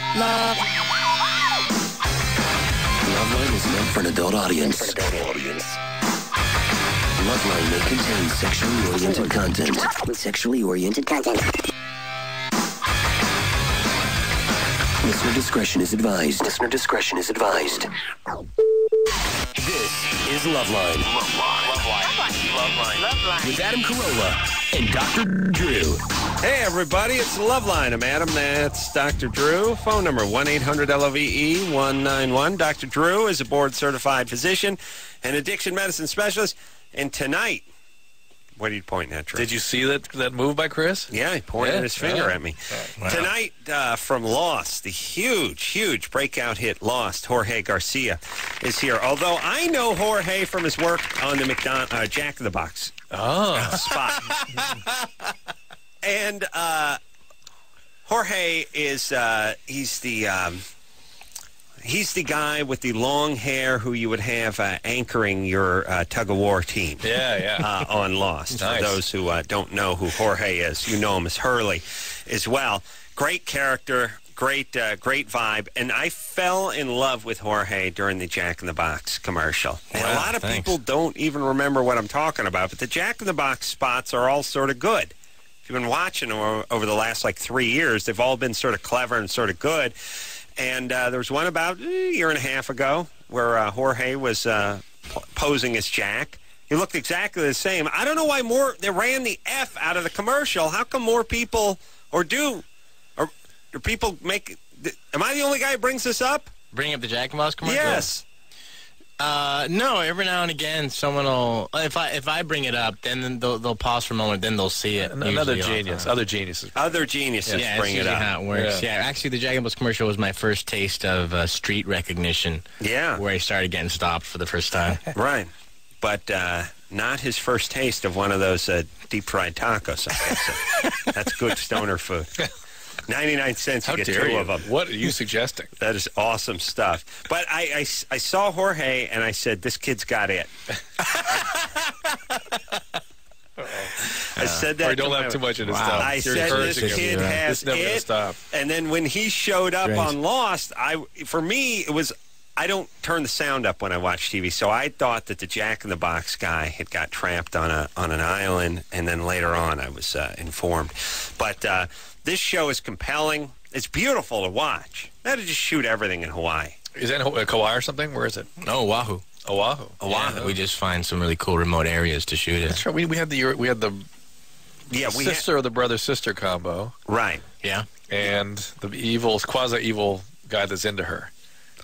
Loveline is meant for an adult audience. Loveline may contain sexually oriented content. Listener discretion is advised. This is Loveline. With Adam Carolla and Dr. Drew. Hey, everybody, it's Loveline. I'm Adam. That's Dr. Drew. Phone number 1-800-LOVE-191. Dr. Drew is a board-certified physician and addiction medicine specialist. And tonight, what are you pointing at, Drew? Did you see that move by Chris? Yeah, he pointed his finger at me. Wow. Tonight, from Lost, the huge breakout hit Lost, Jorge Garcia is here. Although I know Jorge from his work on the Jack in the Box spot. And Jorge is he's the guy with the long hair who you would have anchoring your tug-of-war team. On Lost. Nice. For those who don't know who Jorge is, you know him as Hurley as well. Great character, great vibe. And I fell in love with Jorge during the Jack in the Box commercial. And a lot of people don't even remember what I'm talking about, but the Jack in the Box spots are all sort of good. If you've been watching them over the last, 3 years, they've all been sort of clever and sort of good. And there was one about a year and a half ago where Jorge was posing as Jack. He looked exactly the same. I don't know why they ran the F out of the commercial. How come more people, do people make, am I the only guy who brings this up? Bring up the Jack in the Box commercial? Yes. No, every now and again, someone will. If I bring it up, then they'll pause for a moment, then they'll see it. Other geniuses. Other geniuses bring it up. How it works. Yeah, actually, the Jack in the Box commercial was my first taste of street recognition. Yeah, where he started getting stopped for the first time. Right, but not his first taste of one of those deep fried tacos. I guess that's good stoner food. 99 cents, you get two of them. What are you suggesting? That is awesome stuff. But I saw Jorge, and I said, this kid's got it. I said that. Or don't laugh too much in his stuff. I said, this kid has it. Stop. And then when he showed up on Lost, for me, it was, I don't turn the sound up when I watch TV, so I thought that the Jack in the Box guy had got trapped on an island, and then later on I was informed. But this show is compelling. It's beautiful to watch. They had to just shoot everything in Hawaii. Is that in Kauai or something? Where is it? Oh, Oahu. Oahu. Yeah, we just find some really cool remote areas to shoot it. That's right. We had the sister or the brother-sister combo. Right. Yeah. And the quasi-evil guy that's into her.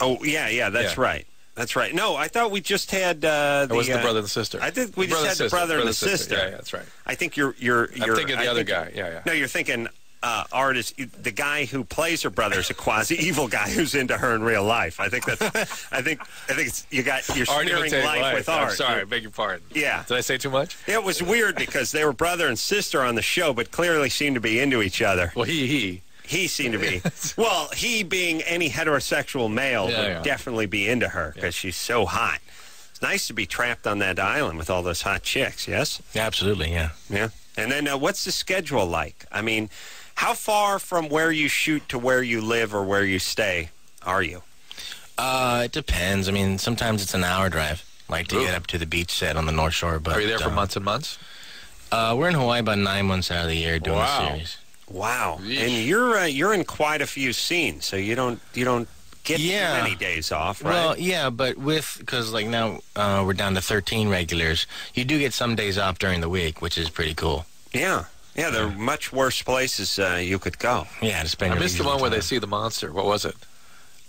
Oh, yeah, that's right. That's right. No, I thought we just had it wasn't the brother and the sister. I think we just had the brother and the sister. Yeah, that's right. I think you're I'm thinking the other guy. Yeah. No, you're thinking artist. The guy who plays her brother is a quasi-evil guy who's into her in real life. I think that's. I think you're smearing life with art. I'm sorry, I beg your pardon. Yeah. Did I say too much? It was weird because they were brother and sister on the show, but clearly seemed to be into each other. Well, he seemed to be. Well, he being any heterosexual male would definitely be into her because she's so hot. It's nice to be trapped on that island with all those hot chicks, yes? Absolutely, yeah. Yeah. And then what's the schedule like? I mean, how far from where you shoot to where you live or where you stay are you? It depends. I mean, sometimes it's an hour drive, to get up to the beach set on the North Shore. But are you there for months and months? We're in Hawaii about 9 months out of the year doing the series. Wow. Yeesh. And you're in quite a few scenes, so you don't get many days off, right? Well, yeah, but because now we're down to 13 regulars, you do get some days off during the week, which is pretty cool. Yeah. Yeah, there are much worse places you could go. Yeah, to spend I your missed the one where they see the monster. What was it?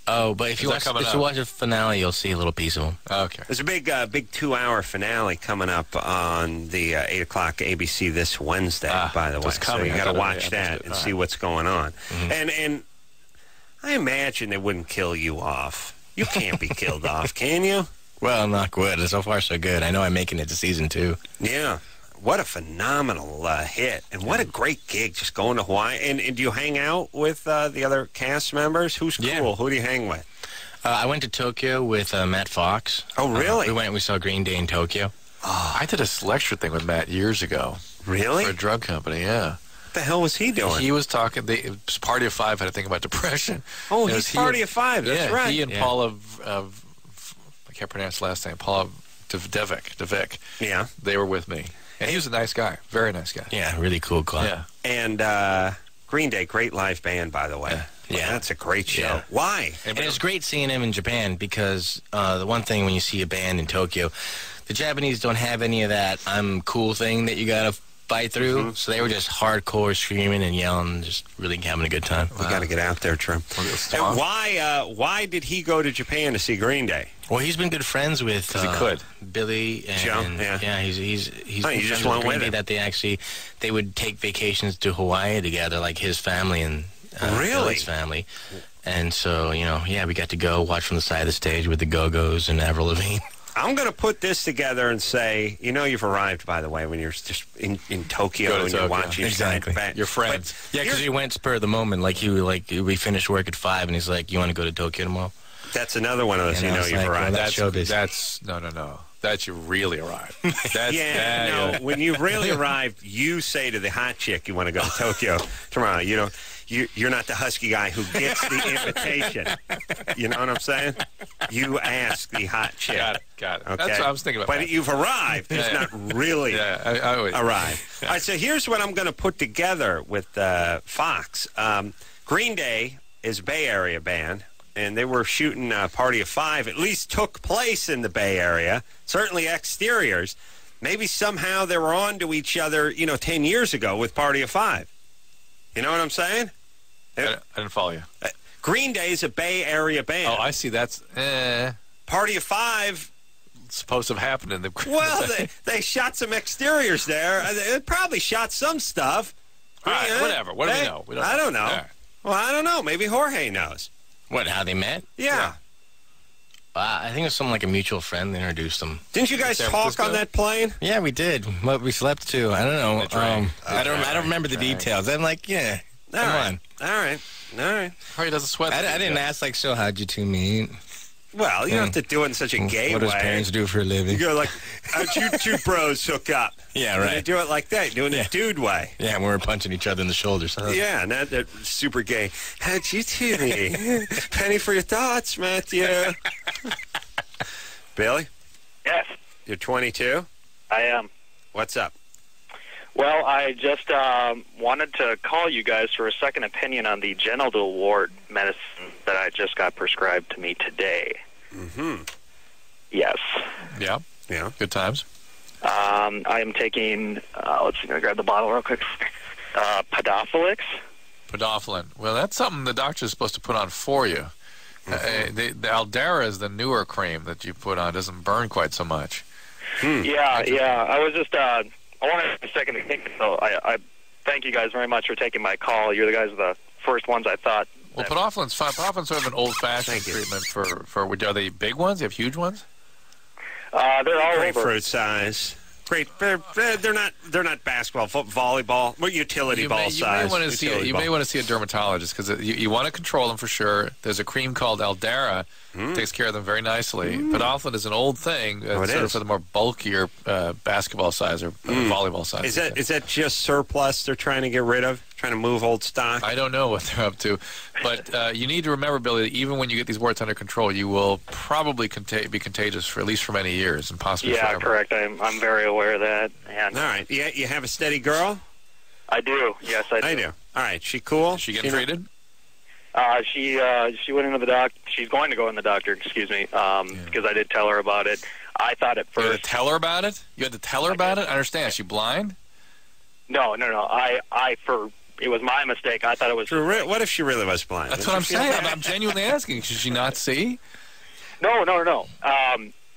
Oh, but if you watch the finale, you'll see a little piece of them. Okay. There's a big 2-hour finale coming up on the 8 o'clock ABC this Wednesday, by the way. So you got to watch that and see what's going on. Mm-hmm. And I imagine they wouldn't kill you off. You can't be killed off, can you? Well, knock wood. So far, so good. I know I'm making it to season 2. Yeah. What a phenomenal hit. And what a great gig, just going to Hawaii. And do you hang out with the other cast members? Who's cool? Yeah. Who do you hang with? I went to Tokyo with Matt Fox. Oh, really? We saw Green Day in Tokyo. Oh, I did a lecture thing with Matt years ago. Really? For a drug company, yeah. the hell was he doing? He was talking. It was Party of Five had a thing about depression. Oh, he's Party of Five. That's right. He and Paula, I can't pronounce his last name. Paula Devick. Yeah. They were with me, and he was a nice guy, very nice guy. Yeah, really cool guy. Yeah. And Green Day, great live band, by the way. Yeah. That's a great show. Yeah. Why? And it's great seeing him in Japan because the one thing when you see a band in Tokyo, the Japanese don't have any of that I'm cool thing that you got to fight through. So they were just hardcore screaming and yelling, just really having a good time. We got to get out there, Trim. And why did he go to Japan to see Green Day? Well, he's been good friends with Billy and Joe. Yeah, he's you been just friends went with Green with Day him. that they would take vacations to Hawaii together, like his family and Billy's family. And so, we got to go watch from the side of the stage with the Go-Go's and Avril Lavigne. I'm going to put this together and say, you've arrived, by the way, when you're just in Tokyo and you're watching your friends. Yeah, because he went spur of the moment. We finished work at 5, and he's like, "You want to go to Tokyo tomorrow?" That's another one of those. You've arrived. That's no. That's you really arrived. When you really arrived, you say to the hot chick, "You want to go to Tokyo tomorrow?" You're not the husky guy who gets the invitation. You know what I'm saying? You ask the hot chick. Got it. Okay? That's what I was thinking about. But you've arrived. It's not really arrived. All right, so here's what I'm going to put together with Fox. Green Day is a Bay Area band, and they were shooting Party of Five. At least took place in the Bay Area. Certainly exteriors. Maybe somehow they were on to each other, 10 years ago with Party of Five. You know what I'm saying? I didn't follow you. Green Day is a Bay Area band. Oh, I see. That's Party of Five. It's supposed to have happened in the. Well, they shot some exteriors there. They probably shot some stuff. All right, whatever. What do we know? I don't know. Right. Well, I don't know. Maybe Jorge knows. What? How they met? Yeah. I think it was something like a mutual friend that introduced them. Didn't you guys talk on that plane? Yeah, we did. But we slept too. I don't know. I don't remember the details. I'm like, yeah. Come on. All right. Jorge doesn't sweat. I didn't ask so how'd you two meet? Well, you don't have to do it in such a gay way. What does parents do for a living? You go like, how'd you two bros hook up? Yeah, right. They do it like that, doing a dude way. Yeah, we were punching each other in the shoulders. Yeah, not that super gay. How'd you two meet? Penny for your thoughts, Matthew. Billy? Yes. You're 22? I am. What's up? Well, I just wanted to call you guys for a second opinion on the genital wart medicine that I just got prescribed to me today. Mm-hmm. Yes. Yeah. Good times. I am taking, let's see, I'm going to grab the bottle real quick. Podophyllix. Podophyllin. Well, that's something the doctor's supposed to put on for you. Mm-hmm. The Aldera is the newer cream that you put on. It doesn't burn quite so much. Yeah. I was just, I wanted a second to think, so I thank you guys very much for taking my call. You're the guys are the first ones I thought. Well, Podophylin's fine. Podophylin's sort of an old-fashioned treatment for. Are they big ones? You have huge ones? They're all grapefruit size. Great. They're not basketball, volleyball, utility ball size. You may want to see a dermatologist because you want to control them for sure. There's a cream called Aldera. Takes care of them very nicely. Podophyllin is an old thing. It's sort of for the more bulkier basketball size or volleyball size. Is that just surplus they're trying to get rid of? Trying to move old stock? I don't know what they're up to. But you need to remember, Billy, that even when you get these warts under control, you will probably be contagious for at least for many years and possibly forever. Yeah, correct. I'm very aware of that. And all right. Yeah, you have a steady girl? I do. Yes, I do. I do. All right. She cool? Is she getting treated? She went into the doctor. She's going to go in the doctor, excuse me, because I did tell her about it. I thought at first... You had to tell her about it? You had to tell her about it? I understand. Is she blind? No. It was my mistake. I thought it was... What if she really was blind? That's what I'm saying. I'm genuinely asking. Should she not see? No.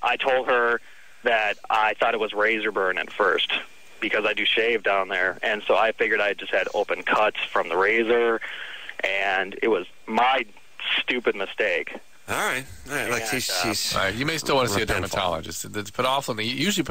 I told her that I thought it was razor burn at first because I do shave down there. And so I figured I just had open cuts from the razor. And it was my stupid mistake. All right. Like she's all right. You may still want to see a dermatologist. The Podophyllin, usually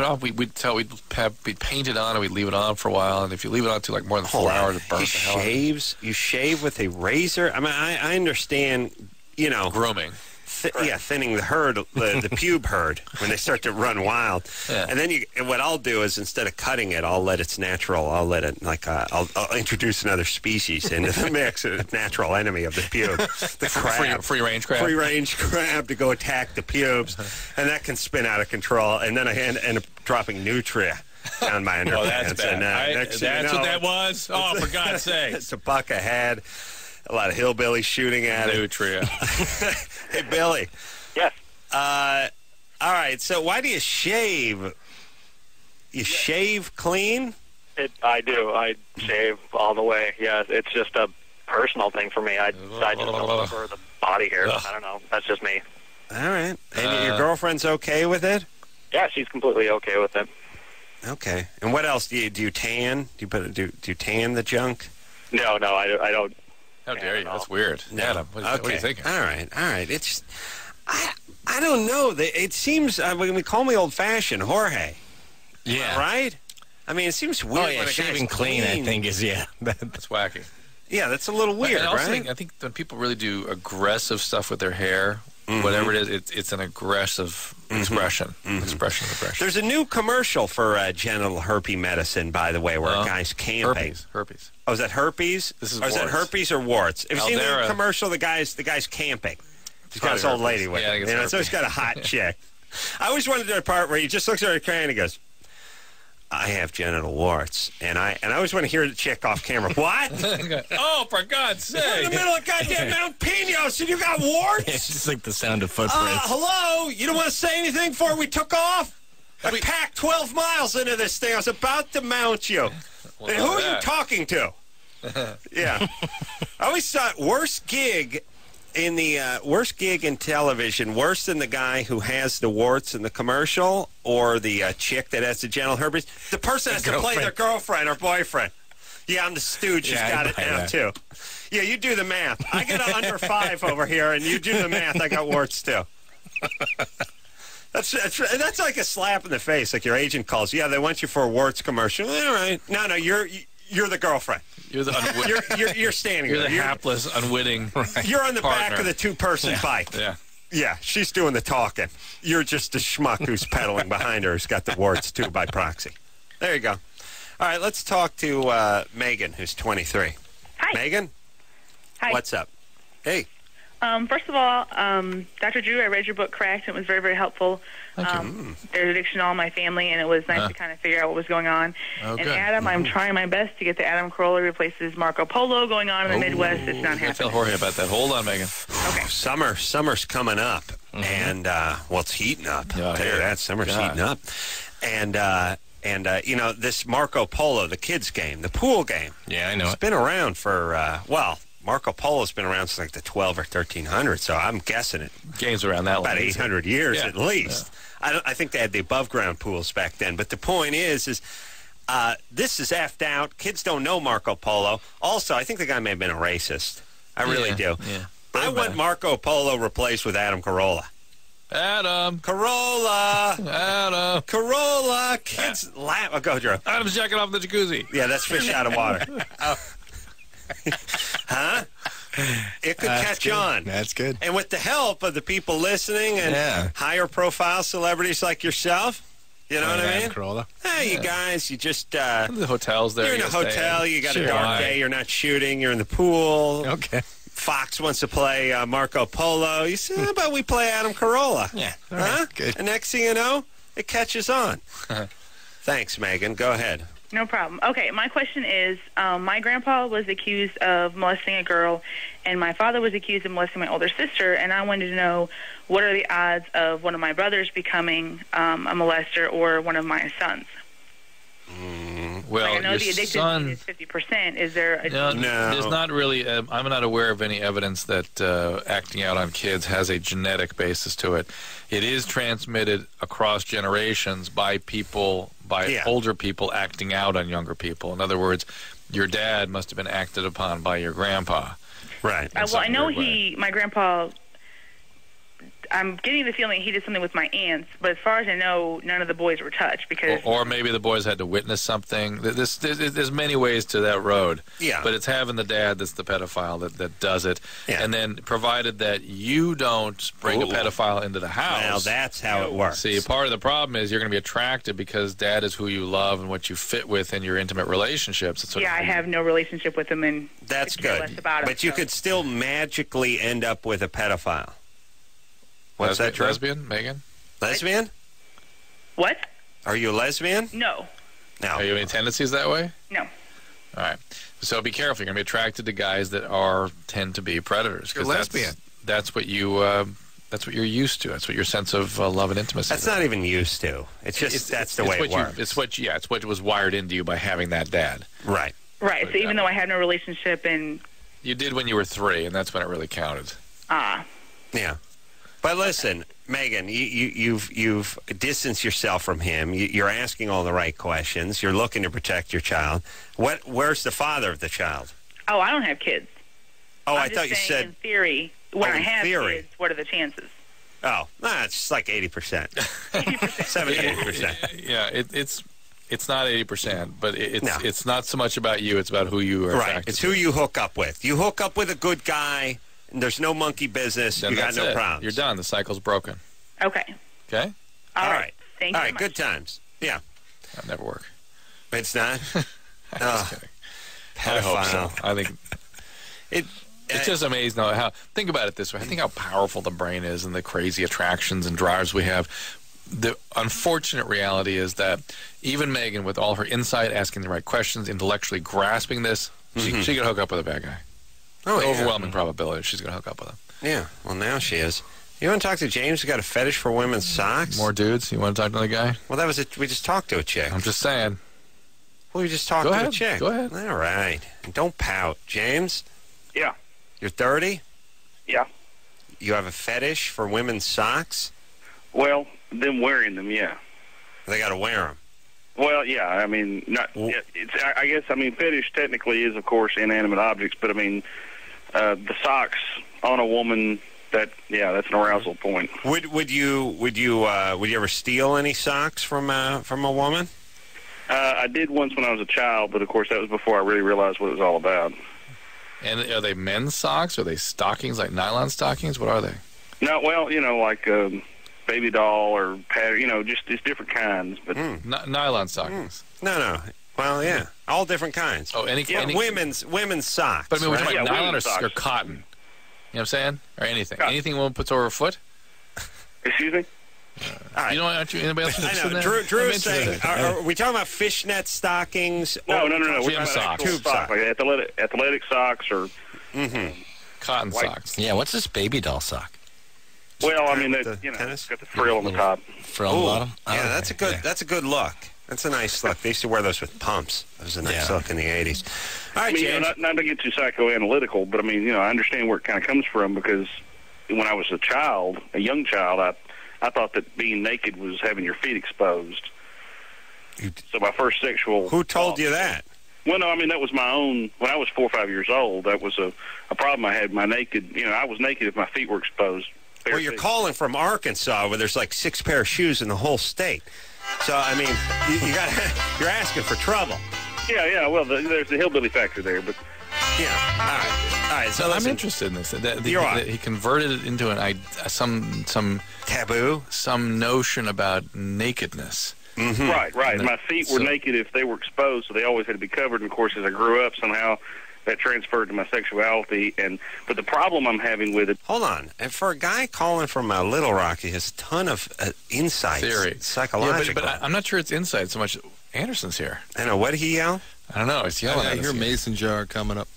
we'd paint it on and we'd leave it on for a while. And if you leave it on to more than 4 hours, it burns the hell out. You shave with a razor? I mean, I understand, grooming. thinning the herd, the pube herd, when they start to run wild. Yeah. And then what I'll do is, instead of cutting it, I'll let it's natural. I'll let it, I'll introduce another species into the mix, a natural enemy of the pube. The crab. Free-range crab. Free-range crab to go attack the pubes. And that can spin out of control. And then I end up dropping nutria down my underpants. Oh, that's bad. That's what that was? Oh, for God's sake. It's a buck ahead. A lot of hillbillies shooting at it. Nutria. Hey, Billy. Yes. All right, so why do you shave? You shave clean? I do. I shave all the way. Yeah, it's just a personal thing for me. I just don't prefer the body hair. I don't know. That's just me. All right. And your girlfriend's okay with it? Yeah, she's completely okay with it. Okay. And what else? Do you tan? Do you tan the junk? No, I don't. How dare you? That's weird. No. Adam, what are you thinking? All right. It's just, I don't know. It seems, we call me old-fashioned, Jorge. Yeah. Right? I mean, it seems weird. Oh, yeah, shaving clean, I think, is, That's wacky. Yeah, that's a little weird, right? I think when people really do aggressive stuff with their hair, whatever it is, it's an aggressive expression. Expression of aggression. There's a new commercial for genital herpes medicine, by the way, where a guy's camping. Herpes. Oh, is that herpes? This is or is that herpes or warts? Have you seen the commercial? The guy's camping. He's got his old lady with him. Yeah, so he's got a hot chick. I always wanted to do a part where he just looks at her and he goes, I have genital warts. And I always want to hear the chick off camera. What? Oh, for God's sake. We're in the middle of goddamn Mount Pinos and you got warts? It's just like the sound of footprints. Hello? You don't want to say anything before we took off? I packed 12 miles into this thing. I was about to mount you. Well, and who are you talking to? Yeah. I always thought worst gig in television, worse than the guy who has the warts in the commercial or the chick that has the genital herpes. The person has to play their girlfriend or boyfriend. Yeah, I'm the stooge who's got it now, too. Yeah, you do the math. I get an under 5 over here, and you do the math. I got warts, too. That's like a slap in the face, like your agent calls. Yeah, they want you for a warts commercial. All right. No, you're the girlfriend. You're the you're standing there. You're the hapless, unwitting You're on the partner. Back of the two-person bike. Yeah. Yeah, she's doing the talking. You're just a schmuck who's pedaling behind her who's got the warts, too, by proxy. There you go. All right, let's talk to Megan, who's 23. Hi. Megan? Hi. What's up? Hey. First of all, Dr. Drew, I read your book, Cracked, and it was very, very helpful. There's addiction in all my family, and it was nice to kind of figure out what was going on. And Adam, I'm trying my best to get the Adam Carolla replaces Marco Polo going on in the Midwest. It's not happening. Tell Jorge about that. Hold on, Megan. Okay. Summer's coming up, and it's heating up. Yeah, I'll tell you that. Summer's heating up. And this Marco Polo, the kids' game, the pool game. Yeah, I know. It's been around for, Marco Polo's been around since like the 12 or 1300s, so I'm guessing it. Games around that about 800 years at least. Yeah. I think they had the above-ground pools back then. But the point is this is effed out. Kids don't know Marco Polo. Also, I think the guy may have been a racist. I really do. Yeah. I want Marco Polo replaced with Adam Carolla. Adam. Carolla. Adam. Carolla. Kids laugh. Oh, go, Drew. Adam's jacking off the jacuzzi. Yeah, that's fish out of water. Huh? It could catch on. That's good. And with the help of the people listening and higher profile celebrities like yourself, you know what I mean? Carolla. Hey, you guys, you just... the hotel's there. You're in a hotel, you got a dark day, you're not shooting, you're in the pool. Okay. Fox wants to play Marco Polo. You say, how about we play Adam Carolla? Yeah. Huh? Good. And next thing you know, it catches on. Thanks, Megan. Go ahead. No problem. Okay, my question is, my grandpa was accused of molesting a girl, and my father was accused of molesting my older sister, and I wanted to know what are the odds of one of my brothers becoming a molester or one of my sons? Well, I know the addicted rate is 50%. Is there a... No, there's not really... I'm not aware of any evidence that acting out on kids has a genetic basis to it. It is transmitted across generations by people, older people acting out on younger people. In other words, your dad must have been acted upon by your grandpa. Right. I know my grandpa I'm getting the feeling he did something with my aunts, but as far as I know, none of the boys were touched because. Or maybe the boys had to witness something. There's many ways to that road. Yeah. But it's having the dad that's the pedophile that does it, and then provided that you don't bring a pedophile into the house. Well, that's how it works. See, part of the problem is you're going to be attracted because dad is who you love and what you fit with in your intimate relationships. I have no relationship with him, and that's good. But you could still magically end up with a pedophile. What's that, true? Lesbian, Megan? Lesbian? What? Are you a lesbian? No. No. Are you any tendencies that way? No. All right. So be careful. You're going to be attracted to guys that tend to be predators. You're lesbian. That's what you're used to. That's what your sense of love and intimacy. That's not even used to. It's just that's the way it works. It's what was wired into you by having that dad. Right. Right. So even though I had no relationship and you did when you were 3, and that's when it really counted. Yeah. But listen, Megan, you've distanced yourself from him. You're asking all the right questions. You're looking to protect your child. Where's the father of the child? Oh, I don't have kids. Oh, I thought you said in theory. When I have kids, what are the chances? Oh, it's just like 80%. 70-80%. Yeah, it's not 80%, but it's not so much about you. It's about who you are attracted to. It's who you hook up with. You hook up with a good guy. There's no monkey business. Then you got no problems. You're done. The cycle's broken. Okay. Okay? All right. Thank you. All right, good times. Yeah. That'll never work. It's not? I'm just kidding. I hope so. I think it's just amazing how. Think about it this way. I think how powerful the brain is and the crazy attractions and drives we have. The unfortunate reality is that even Megan, with all her insight, asking the right questions, intellectually grasping this, she could hook up with a bad guy. Overwhelming probability she's going to hook up with him. Yeah, well, now she is. You want to talk to James who's got a fetish for women's socks? More dudes? You want to talk to another guy? Well, we just talked to a chick. I'm just saying. Well, we just talked to a chick. Go ahead. All right. Don't pout. James? Yeah. You're 30? Yeah. You have a fetish for women's socks? Well, them wearing them, yeah. They got to wear them. Well, yeah, I mean, I guess, fetish technically is, of course, inanimate objects, but, the socks on a woman, that's an arousal point. Would you ever steal any socks from a woman? I did once when I was a child, but, of course, that was before I really realized what it was all about. And are they men's socks? Are they stockings, like nylon stockings? What are they? No, well, like baby doll or pattern, just different kinds. But nylon stockings. No. Well, yeah, all different kinds. Oh, any women's socks. But we're talking about nylon or cotton. You know what I'm saying? Or anything. Cotton. Anything a woman puts over her foot? Excuse me? All right. Aren't you anybody else? I know. Drew is saying, are we talking about fishnet stockings? No. We're talking about tube socks, like athletic socks or cotton socks. Yeah, what's this baby doll sock? Well, it's got the frill on the top. Frill on the bottom? Yeah, that's a good look. That's a nice look. They used to wear those with pumps. That was a nice look in the 80s. All right, James. Not to get too psychoanalytical, but I understand where it kind of comes from because when I was a young child, I thought that being naked was having your feet exposed. So my first sexual... Who told you that? Well, no, that was my own... When I was 4 or 5 years old, that was a problem I had. I was naked if my feet were exposed. Well, you're calling from Arkansas where there's like 6 pair of shoes in the whole state. So, you're asking for trouble. Yeah, well, there's the hillbilly factor there, but... Yeah, all right. So I'm interested in this. He converted it into some taboo, some notion about nakedness. Mm-hmm. Right. My feet were naked if they were exposed, so they always had to be covered. And of course, as I grew up, somehow that transferred to my sexuality. But the problem I'm having with it. Hold on. And for a guy calling from Little Rock, he has a ton of insights, theory, psychological. Yeah, but I'm not sure it's insight so much. Anderson's here. I know. What did he yell? I don't know. He's yelling. I hear Mason jar coming up.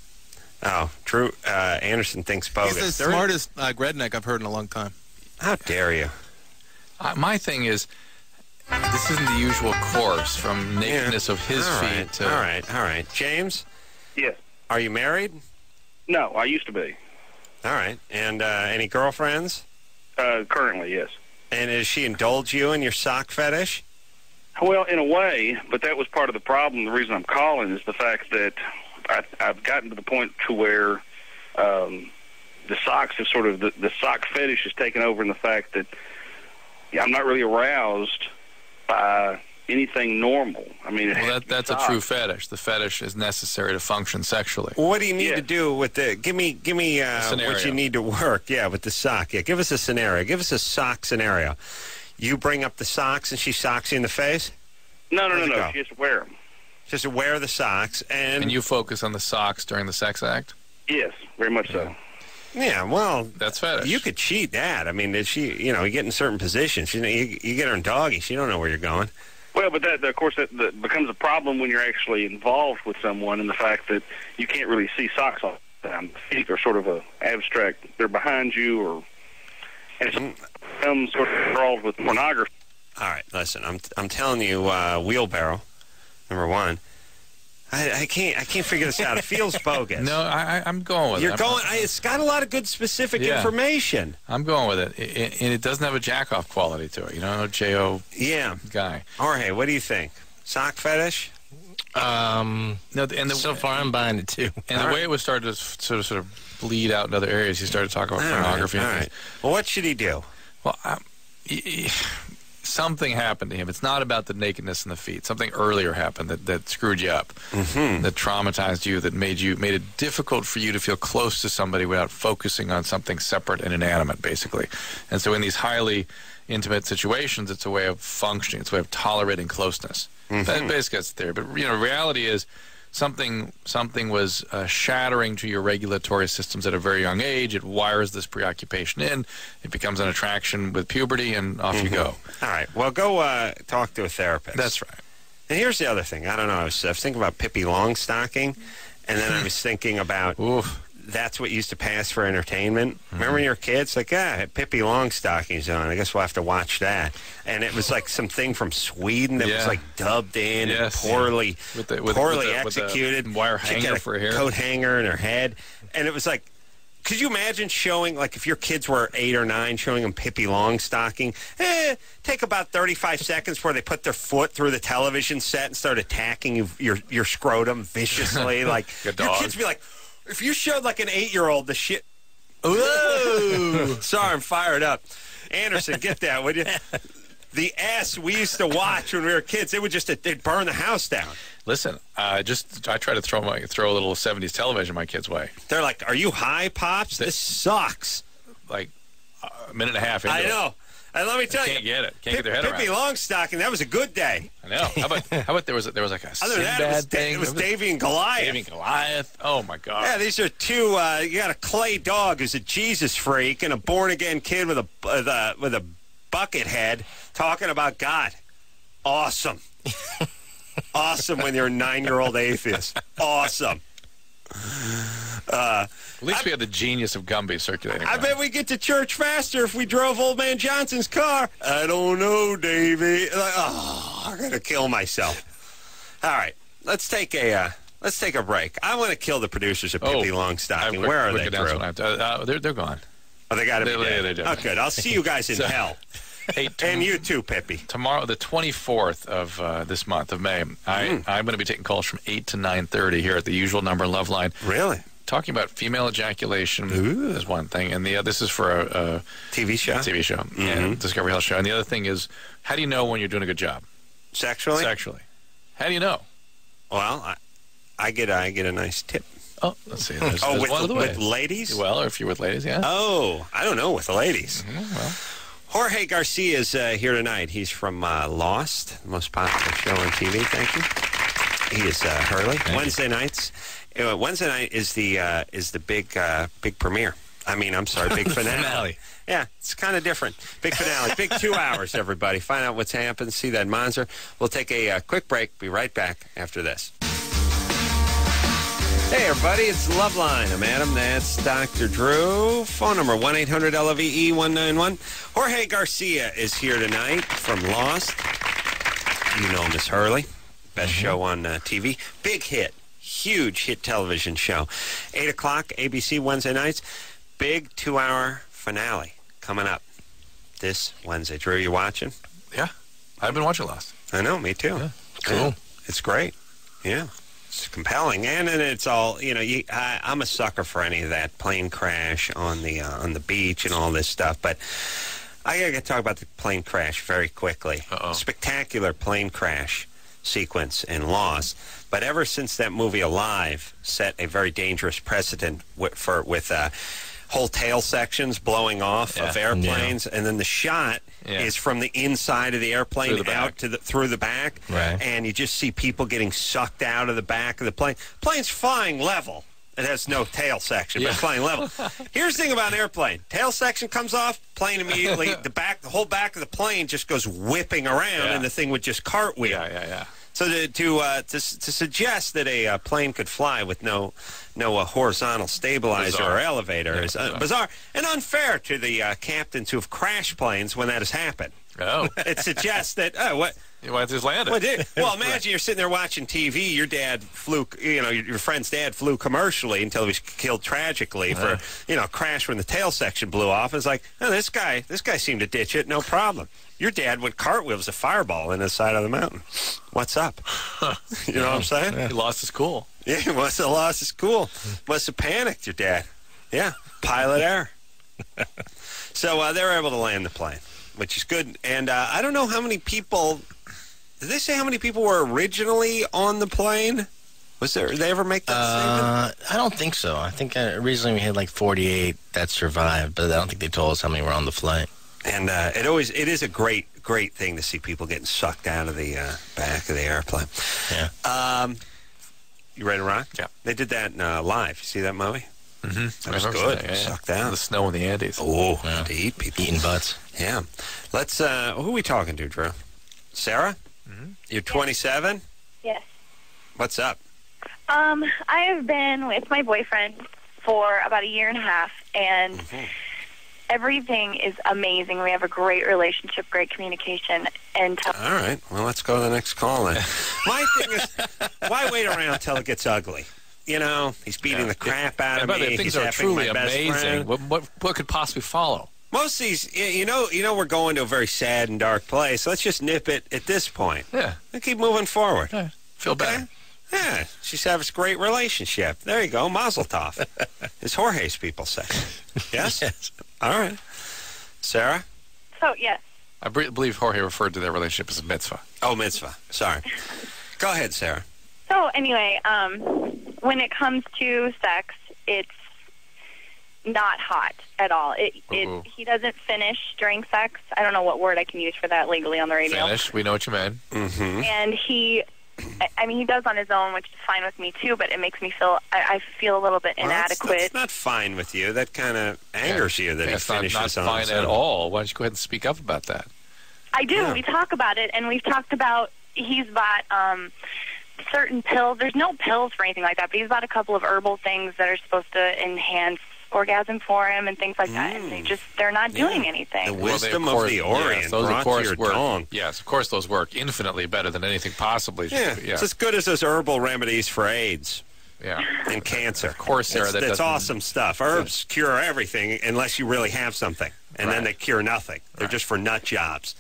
Oh, Drew Anderson thinks bogus. He's the smartest redneck I've heard in a long time. How dare you? My thing is, this isn't the usual course from nakedness of his feet to... All right. James? Yes. Are you married? No, I used to be. All right. And any girlfriends? Currently, yes. And does she indulge you in your sock fetish? Well, in a way, but that was part of the problem. The reason I'm calling is the fact that I've gotten to the point to where the socks have sort of, the sock fetish has taken over in the fact that I'm not really aroused by anything normal. I mean, that's a true fetish. The fetish is necessary to function sexually. What do you need to do with the? Give me what you need to work. Yeah, with the sock. Yeah, give us a scenario. Give us a sock scenario. You bring up the socks and she socks you in the face. No. She has to wear them. Just to wear the socks and you focus on the socks during the sex act. Yes, very much so. Yeah, well, that's fetish. You could cheat that. I mean, you get in certain positions. You get her in doggy. She don't know where you're going. Well, but that, of course, that becomes a problem when you're actually involved with someone, and the fact that you can't really see socks all the time. Feet are sort of a abstract. They're behind you, and it becomes sort of involved with pornography. All right, listen. I'm telling you, wheelbarrow, number one. I can't figure this out. It feels bogus. No, I'm going with it. You're going. It's got a lot of good specific information. I'm going with it, and it doesn't have a jack-off quality to it. No J.O. guy. Jorge, what do you think? Sock fetish? No, so far I'm buying it too. And the way it was started to sort of bleed out in other areas, he started talking about pornography. All right. Well, what should he do? Well, something happened to him. It's not about the nakedness in the feet. Something earlier happened that screwed you up, that traumatized you, that made it difficult for you to feel close to somebody without focusing on something separate and inanimate, basically. And so in these highly intimate situations, it's a way of functioning. It's a way of tolerating closeness. That basically is the theory. But reality is something was shattering to your regulatory systems at a very young age. It wires this preoccupation in. It becomes an attraction with puberty, and off you go. All right. Well, go talk to a therapist. That's right. And here's the other thing. I don't know. I was thinking about Pippi Longstocking, and then I was thinking about that's what used to pass for entertainment. Remember when you were kids? Like, Pippi Longstocking's on. I guess we'll have to watch that. And it was like something from Sweden that was like dubbed in and poorly executed. With the wire hanger for her hair. Coat hanger in her head. And it was like, could you imagine showing, like, if your kids were 8 or 9, showing them Pippi Longstocking? Take about 35 seconds before they put their foot through the television set and start attacking your scrotum viciously. Like, your kids be like, if you showed like an 8-year-old the shit. Ooh. Sorry, I'm fired up. Anderson, get that, would you? The ass we used to watch when we were kids, they'd burn the house down. Listen, I try to throw a little 70s television my kids' way. They're like, "Are you high, Pops? This sucks." Like a minute and a half into I know. And let me tell you, can't get it. Can't get their head around it. Pippi Longstocking, that was a good day. I know. How about there was like a Sinbad thing? It was Davy and Goliath. Davy and Goliath. Oh my God. Yeah, these are two. You got a clay dog who's a Jesus freak and a born again kid with a bucket head talking about God. Awesome. Awesome when you're a 9-year-old atheist. Awesome. At least we had the genius of Gumby circulating. I bet we get to church faster if we drove Old Man Johnson's car. I don't know, Davy. I'm gonna kill myself. All right, let's take a break. I want to kill the producers of Pippi Longstocking. Where are they, Drew? They're gone. Oh, they got to be dead. They're oh, good. I'll see you guys in hell. Hey, and you too, Pippi. Tomorrow, the 24th of this month of May, I'm going to be taking calls from 8 to 9:30 here at the usual number Loveline. Really? Talking about female ejaculation is one thing, and this is for a TV show. TV show, and Discovery Health show. And the other thing is, how do you know when you're doing a good job? Sexually? Sexually. How do you know? Well, I get a nice tip. Oh, let's see. There's with ladies? Well, or if you're with ladies, yeah. Oh, I don't know with the ladies. Well. Jorge Garcia is here tonight. He's from Lost, the most popular show on TV. Thank you. He is Hurley. Wednesday nights. Wednesday night is the big premiere. I mean, I'm sorry, big finale. Yeah, it's kind of different. Big finale. Big 2 hours, everybody. Find out what's happened. See that monster. We'll take a quick break. Be right back after this. Hey, everybody, it's Loveline. I'm Adam. That's Dr. Drew. Phone number 1-800-LOVE-191. Jorge Garcia is here tonight from Lost. You know Miss Hurley. Best show on TV. Big hit. Huge hit television show. 8 o'clock, ABC Wednesday nights. Big 2-hour finale coming up this Wednesday. Drew, you watching? Yeah. I've been watching Lost. I know, me too. Yeah. Cool. It's great. Yeah. It's compelling, and it's all, I'm a sucker for any of that plane crash on the beach and all this stuff, but I got to talk about the plane crash very quickly. Spectacular plane crash sequence in Lost, but ever since that movie Alive set a very dangerous precedent with whole tail sections blowing off of airplanes, and then the shot is from the inside of the airplane through the back, and you just see people getting sucked out of the back of the plane. Plane's flying level. It has no tail section, but it's flying level. Here's the thing about an airplane. Tail section comes off, plane immediately, the whole back of the plane just goes whipping around, and the thing would just cartwheel. So to suggest that a plane could fly with no horizontal stabilizer or elevator is bizarre and unfair to the captains who have crashed planes when that has happened. It suggests that Why just landed? Well, imagine you're sitting there watching TV. Your dad flew, your friend's dad flew commercially until he was killed tragically for, crash when the tail section blew off. It's like, this guy seemed to ditch it, no problem. Your dad went cartwheels a fireball in the side of the mountain. What's up? You know what I'm saying? He lost his cool. Yeah, he must have lost his cool. Must have panicked, your dad. Yeah, pilot error. So they were able to land the plane, which is good. And I don't know how many people... Did they say how many people were originally on the plane? Did they ever make that statement? I don't think so. I think originally we had like 48 that survived, but I don't think they told us how many were on the flight. And it is a great thing to see people getting sucked out of the back of the airplane. Yeah. You ready to rock? Yeah. They did that live. You see that movie? Mm-hmm. That was good. Sucked out. The snow in the Andes. Oh, to eat people. Eating butts. Yeah. Let's. Who are we talking to, Drew? Sarah? Mm-hmm. You're 27? Yes. What's up? I have been with my boyfriend for about a year and a half, and everything is amazing. We have a great relationship, great communication. And all right. Well, let's go to the next call then. My thing is, why wait around until it gets ugly? He's beating the crap out of me. Things are truly amazing. What could possibly follow? Most of these, we're going to a very sad and dark place. Let's just nip it at this point. Yeah. And keep moving forward. Yeah. Feel better. Yeah. She's having a great relationship. There you go. Mazel tov. As Jorge's people say. Yes? Yes. All right. Sarah? So, yes. I believe Jorge referred to their relationship as a mitzvah. Oh, mitzvah. Sorry. Go ahead, Sarah. So, anyway, when it comes to sex, it's not hot at all. He doesn't finish during sex. I don't know what word I can use for that legally on the radio. Finish. We know what you mean. Mm-hmm. And he does on his own, which is fine with me too, but it makes me feel, I feel a little bit inadequate. That's not fine with you. That kind of angers you that he finishes on his own. It's not fine at all. Why don't you go ahead and speak up about that? I do. Yeah. We talk about it, and we've talked about, he's bought certain pills. There's no pills for anything like that, but he's bought a couple of herbal things that are supposed to enhance orgasm for him and things like that, and they're not doing anything. The wisdom of the Orient brought to your tongue. Yes, of course those work infinitely better than anything possibly. Yeah, it's as good as those herbal remedies for AIDS. Yeah. And cancer. Of course, Sarah. That's awesome stuff. Herbs cure everything unless you really have something, and then they cure nothing. They're just for nut jobs.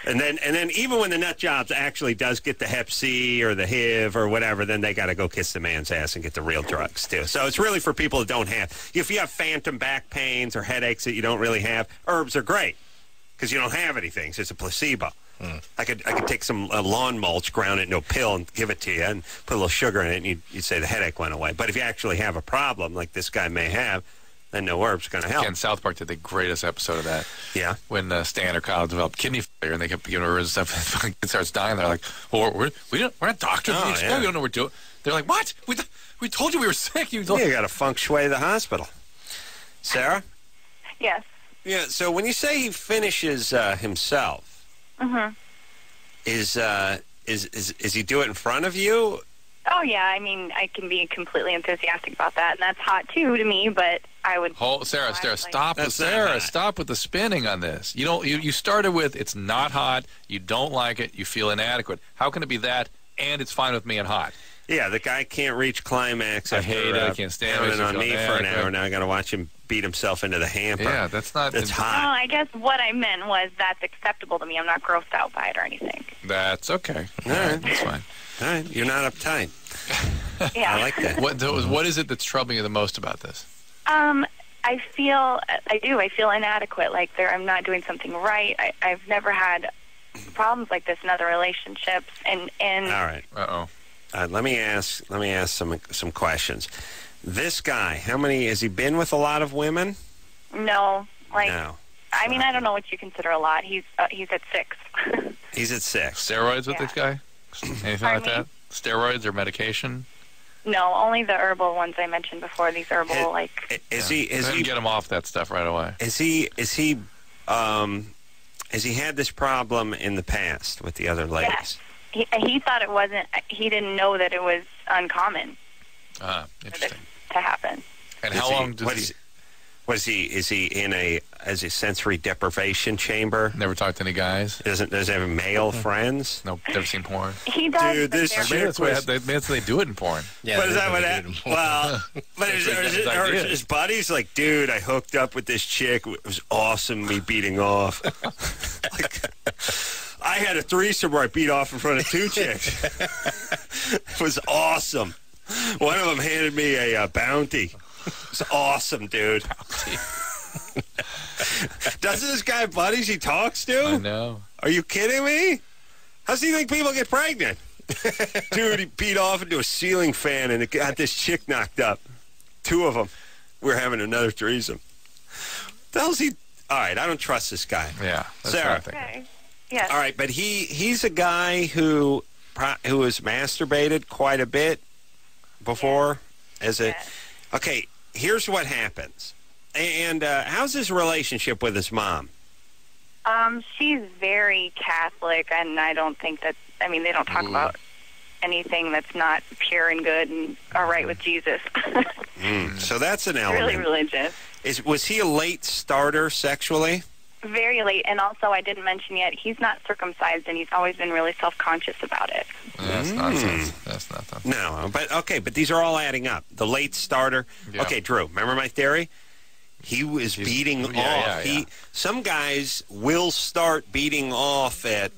And then even when the nut jobs actually does get the Hep C or the HIV or whatever, then they got to go kiss the man's ass and get the real drugs too. So it's really for people that don't have. If you have phantom back pains or headaches that you don't really have, herbs are great because you don't have anything. So it's a placebo. I could take some lawn mulch, ground it into a pill, and give it to you, and put a little sugar in it, and you'd say the headache went away. But if you actually have a problem like this guy may have, then no herb's going to help. Again, South Park did the greatest episode of that. Yeah. When Stan or Kyle developed kidney failure, and they kept giving her and stuff, and it starts dying. They're like, well, we're not doctors. We don't know what we're doing. They're like, what? We told you we were sick. You got to feng shui the hospital. Sarah? Yes. Yeah, so when you say he finishes himself, is he do it in front of you? Oh, yeah. I mean, I can be completely enthusiastic about that, and that's hot, too, to me, but I would... Sarah, stop with the spinning on this. You started with, it's not hot, you don't like it, you feel inadequate. How can it be that, and it's fine with me and hot? Yeah, the guy can't reach climax. I hate it. I can't stand it. On me for an hour. Now I got to watch him beat himself into the hamper. Yeah, that's hot. No, I guess what I meant was that's acceptable to me. I'm not grossed out by it or anything. That's okay. All right. That's fine. All right, you're not uptight. Yeah. I like that. What is it that's troubling you the most about this? I feel inadequate, like I'm not doing something right. I've never had problems like this in other relationships, and all right. Let me ask some questions. This guy, has he been with a lot of women? No, no. I mean, I don't know what you consider a lot. He's at 6. He's at 6. Steroids with this guy? Anything like that? Steroids or medication? No, only the herbal ones I mentioned before. These herbal Is he get him off that stuff right away? Has he had this problem in the past with the other ladies? Yes. He thought it wasn't. He didn't know that it was uncommon. Interesting. To happen. And how long does he? Is he in a sensory deprivation chamber? Never talked to any guys. Doesn't have male friends? Nope. Never seen porn. He does. Dude, this maybe that's they do it in porn. Yeah, but is that what happened? Well, but his buddy's like, dude, I hooked up with this chick. It was awesome. Me beating off. I had a threesome where I beat off in front of 2 chicks. It was awesome. One of them handed me a bounty. It's awesome, dude. Doesn't this guy have buddies he talks to? I know. Are you kidding me? How does he think people get pregnant? Dude, he beat off into a ceiling fan and it got this chick knocked up. 2 of them. We're having another threesome. The hell's he? All right, I don't trust this guy. Yeah, that's Sarah. Okay. Yes. All right, but he's a guy who has masturbated quite a bit before Okay, here's what happens. And how's his relationship with his mom? She's very Catholic, and I don't think that, they don't talk about anything that's not pure and good and all right with Jesus. So that's an element. Really religious. Was he a late starter sexually? Very late, and also I didn't mention yet, he's not circumcised, and he's always been really self-conscious about it. That's nonsense. That's not nonsense. No, but these are all adding up. The late starter. Yeah. Okay, Drew, remember my theory? He was beating off. Yeah. Some guys will start beating off at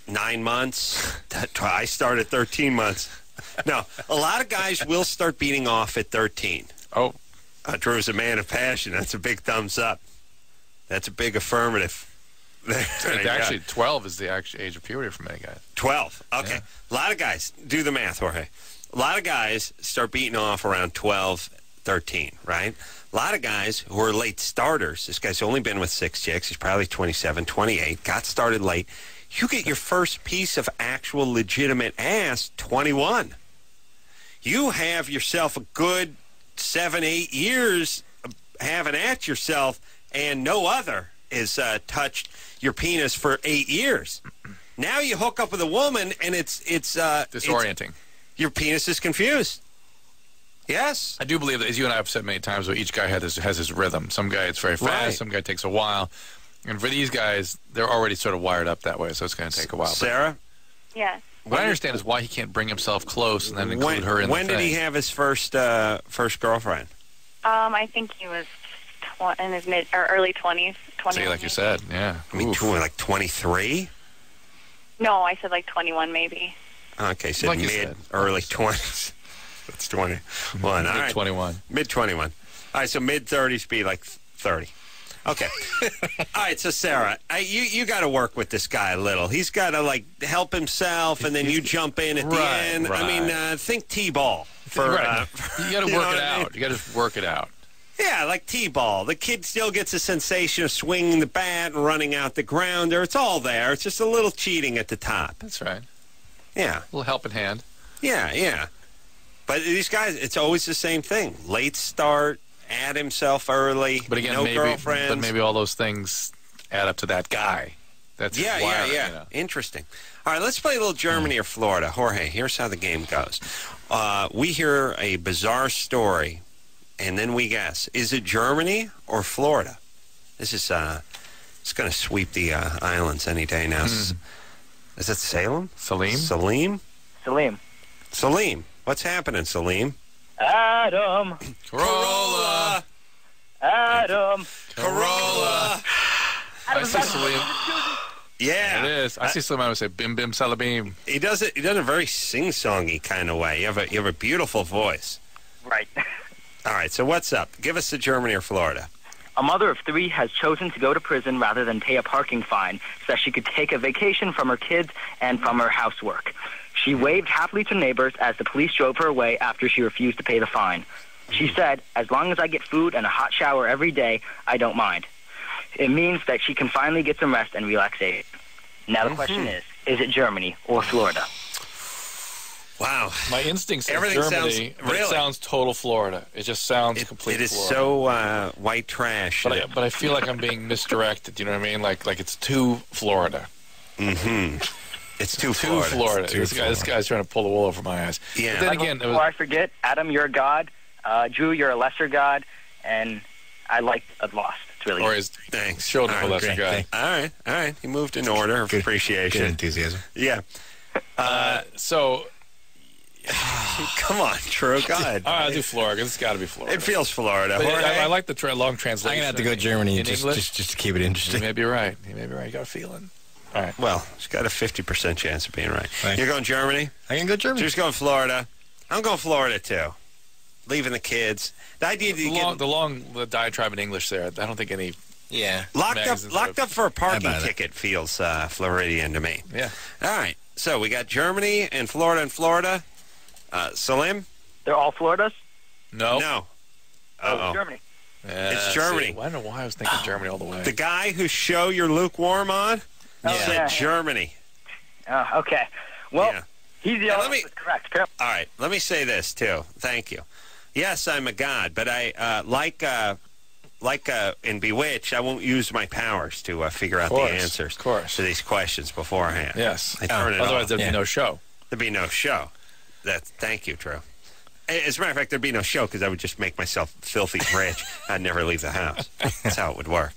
9 months. I started 13 months. No, a lot of guys will start beating off at 13. Oh. Drew's a man of passion. That's a big thumbs up. That's a big affirmative. Actually, 12 is the actual age of puberty for many guys. 12. Okay. Yeah. A lot of guys. Do the math, Jorge. A lot of guys start beating off around 12, 13, right? A lot of guys who are late starters. This guy's only been with 6 chicks. He's probably 27, 28. Got started late. You get your first piece of actual legitimate ass 21. You have yourself a good 7, 8 years having at yourself, and no other has touched your penis for 8 years. Now you hook up with a woman, and it's disorienting. Your penis is confused. Yes. I do believe that, as you and I have said many times, where each guy has his rhythm. Some guy it's very fast, right. Some guy takes a while. And for these guys, they're already sort of wired up that way, so it's going to take a while. Sarah? Yeah. What I understand is why he can't bring himself close and then include her in the thing. When did he have his first girlfriend? I think he was in his early 20s. See, like you said, yeah. I mean, like 23? No, I said like 21 maybe. Okay, so like early 20s. That's 21. All right. Mid-21. Mid-21. All right, so mid-30s be like 30. Okay. All right, so Sarah, you got to work with this guy a little. He's got to, like, help himself, and then you jump in at the end. Right. I mean, think T-ball. You got to work it out. You got to work it out. Yeah, like T-ball. The kid still gets a sensation of swinging the bat and running out the grounder. It's all there. It's just a little cheating at the top. That's right. Yeah. A little helping hand. Yeah. But these guys, it's always the same thing. Late start, add himself early, but again, no girlfriends. But maybe all those things add up to that guy. That's yeah. You know. Interesting. All right, let's play a little Germany or Florida. Jorge, here's how the game goes. We hear a bizarre story, and then we guess. Is it Germany or Florida? This is it's going to sweep the islands any day now. Is it Salem? Salim? Salim. What's happening, Salim? Adam. Carolla. Adam. Carolla. I see Salim. Yeah. It is. I see someone would say bim bim salabim. He does it in a very sing-songy kind of way. You have a beautiful voice. Right. All right, so what's up? Give us the Germany or Florida. A mother of 3 has chosen to go to prison rather than pay a parking fine so that she could take a vacation from her kids and from her housework. She waved happily to neighbors as the police drove her away after she refused to pay the fine. She said, "As long as I get food and a hot shower every day, I don't mind." It means that she can finally get some rest and relaxation. Now the question is it Germany or Florida? Wow. My instincts are Everything Germany, but it sounds total Florida. It just sounds complete It is Florida. so white trash. But I feel like I'm being misdirected, you know what I mean? Like it's too Florida. Mm-hmm. It's too Florida. Florida. This guy's trying to pull the wool over my eyes. Yeah. But then again, Before I forget, Adam, you're a god. Drew, you're a lesser god. And I like Lost. It's really or his thanks. Children of a lesser god. All right. He moved in order of appreciation. Good enthusiasm. Yeah. So... Come on, Drew. Go ahead. All right, I'll do Florida. It's got to be Florida. It feels Florida. I like the long translation. I'm going to have to go Germany in English. just to keep it interesting. You may be right. You got a feeling. All right. Well, it's got a 50% chance of being right. You're going Germany? I can go Germany. Drew's going Florida. I'm going Florida, too. Leaving the kids. The idea the long diatribe in English there, I don't think any... Yeah. Locked up for a parking ticket feels Floridian to me. Yeah. All right. So we got Germany and Florida. Salim? They're all Floridas? No. Oh, Germany. It's Germany. I don't know why I was thinking Germany all the way. The guy whose show you're lukewarm on said Germany. Okay. Well, he's the only one that's correct. All right. Let me say this, too. Thank you. Yes, I'm a god, but I like in Bewitched, I won't use my powers to figure out the answers to these questions beforehand. Yes. I turn it otherwise, off. there'd be no show. There'd be no show. Thank you, Drew. As a matter of fact, there'd be no show because I would just make myself filthy rich. I'd never leave the house. That's how it would work.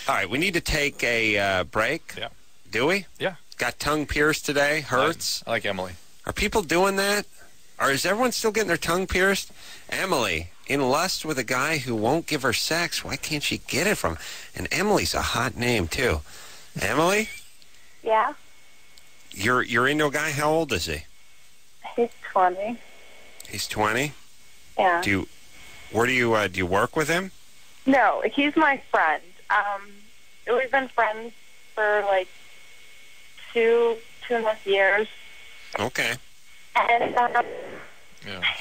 All right, we need to take a break. Yeah. Do we? Yeah. Got tongue pierced today. Hurts. I like Emily. Are people doing that? Or is everyone still getting their tongue pierced? Emily, in lust with a guy who won't give her sex. Why can't she get it from? And Emily's a hot name, too. Emily? Yeah? You're into a guy? How old is he? He's 20. He's 20? Yeah. Do you work with him? No, he's my friend. We've been friends for like 2.5 years. Okay. And, All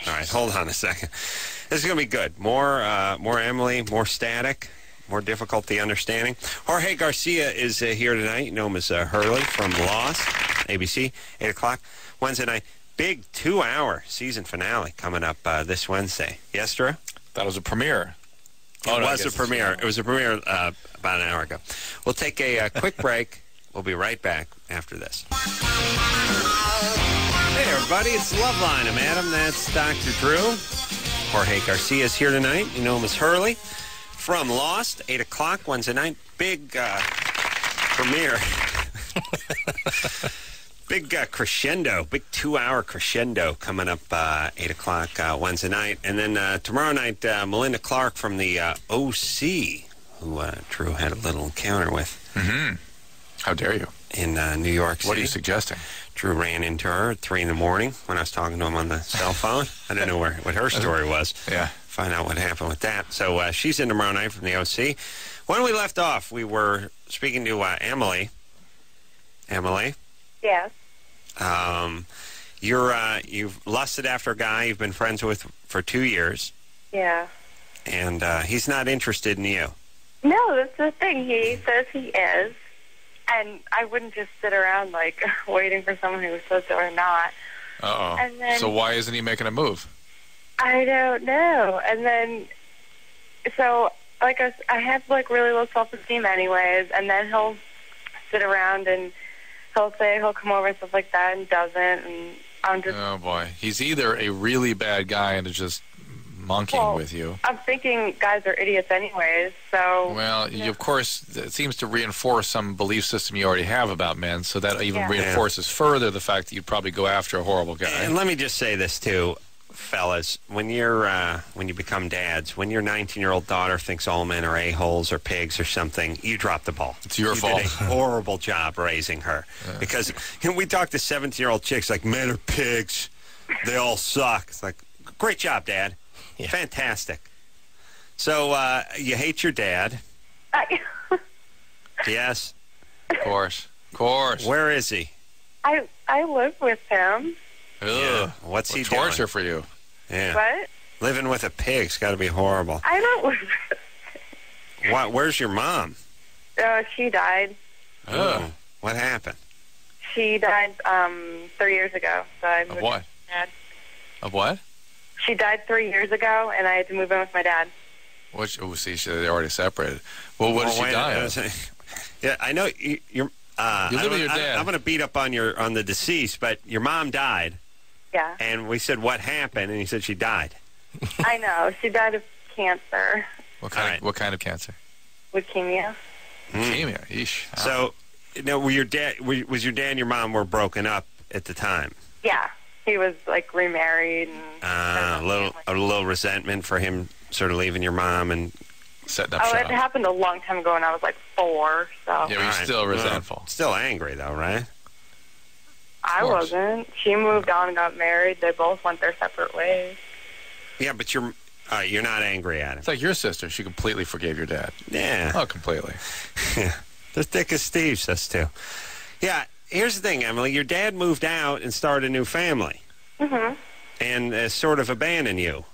right, hold on a second. This is going to be good. More Emily, more static, more difficulty understanding. Jorge Garcia is here tonight. You know him as Hurley from Lost, ABC, 8 o'clock Wednesday night. Big 2-hour season finale coming up this Wednesday. Yes, Drew? That was a premiere. It was a premiere. It was a premiere about an hour ago. We'll take a quick break. We'll be right back after this. Hey, everybody. It's Loveline. I'm Adam. That's Dr. Drew. Jorge Garcia is here tonight. You know him as Hurley from Lost, 8 o'clock Wednesday night. Big premiere. Big crescendo, big 2-hour crescendo coming up 8 o'clock Wednesday night. And then tomorrow night, Melinda Clark from the OC, who Drew had a little encounter with. Mm-hmm. How dare you? In New York City. What are you suggesting? Drew ran into her at 3 in the morning when I was talking to him on the cell phone. I didn't know what her story was. Yeah. Find out what happened with that. So she's in tomorrow night from the OC. When we left off, we were speaking to Emily. Emily? Yes. You've lusted after a guy you've been friends with for 2 years. Yeah. And he's not interested in you. No, that's the thing. He says he is. And I wouldn't just sit around, like, waiting for someone who was supposed to or not. Uh-oh. And then, so why isn't he making a move? I don't know. And then, so, like, I have, like, really low self-esteem anyways. And then he'll sit around and he'll say he'll come over and stuff like that and doesn't. And I'm just... Oh, boy. He's either a really bad guy and is just monkeying with you. I'm thinking guys are idiots anyways, so... Well, of course, it seems to reinforce some belief system you already have about men, so that even reinforces further the fact that you'd probably go after a horrible guy. And let me just say this, too. fellas, when you become dads, when your 19-year-old daughter thinks all men are a-holes or pigs or something, you drop the ball. It's your fault. You did a horrible job raising her. Yeah. Because we talk to 17-year-old chicks like, men are pigs. They all suck. It's like, great job, Dad. Yeah. Fantastic. So you hate your dad. Yes. Of course. Of course. Where is he? I live with him. Yeah. What's he doing? Torture for you. Yeah. What? Living with a pig's got to be horrible. I don't live with a pig. Where's your mom? She died. Oh. What happened? She died 3 years ago. So I moved of what? with my dad. Of what? She died 3 years ago, and I had to move in with my dad. They're already separated. Well, what did she die of? Yeah, I know you're. You live with your dad. I'm going to beat up on the deceased, but your mom died. Yeah. And we said, what happened? And he said she died. I know. She died of cancer. What kind of cancer? Leukemia. Leukemia. Eesh. So, was your dad and your mom were broken up at the time? Yeah. He was like remarried. And a little resentment for him sort of leaving your mom and setting up shop. It happened a long time ago when I was like 4. So. Yeah, but you're still resentful. Still angry though, right? I wasn't. She moved on and got married. They both went their separate ways. Yeah, but you're not angry at him. It's like your sister. She completely forgave your dad. Yeah. Oh, completely. Yeah. They're thick as thieves, us two. Yeah, here's the thing, Emily. Your dad moved out and started a new family. Mm-hmm. And sort of abandoned you.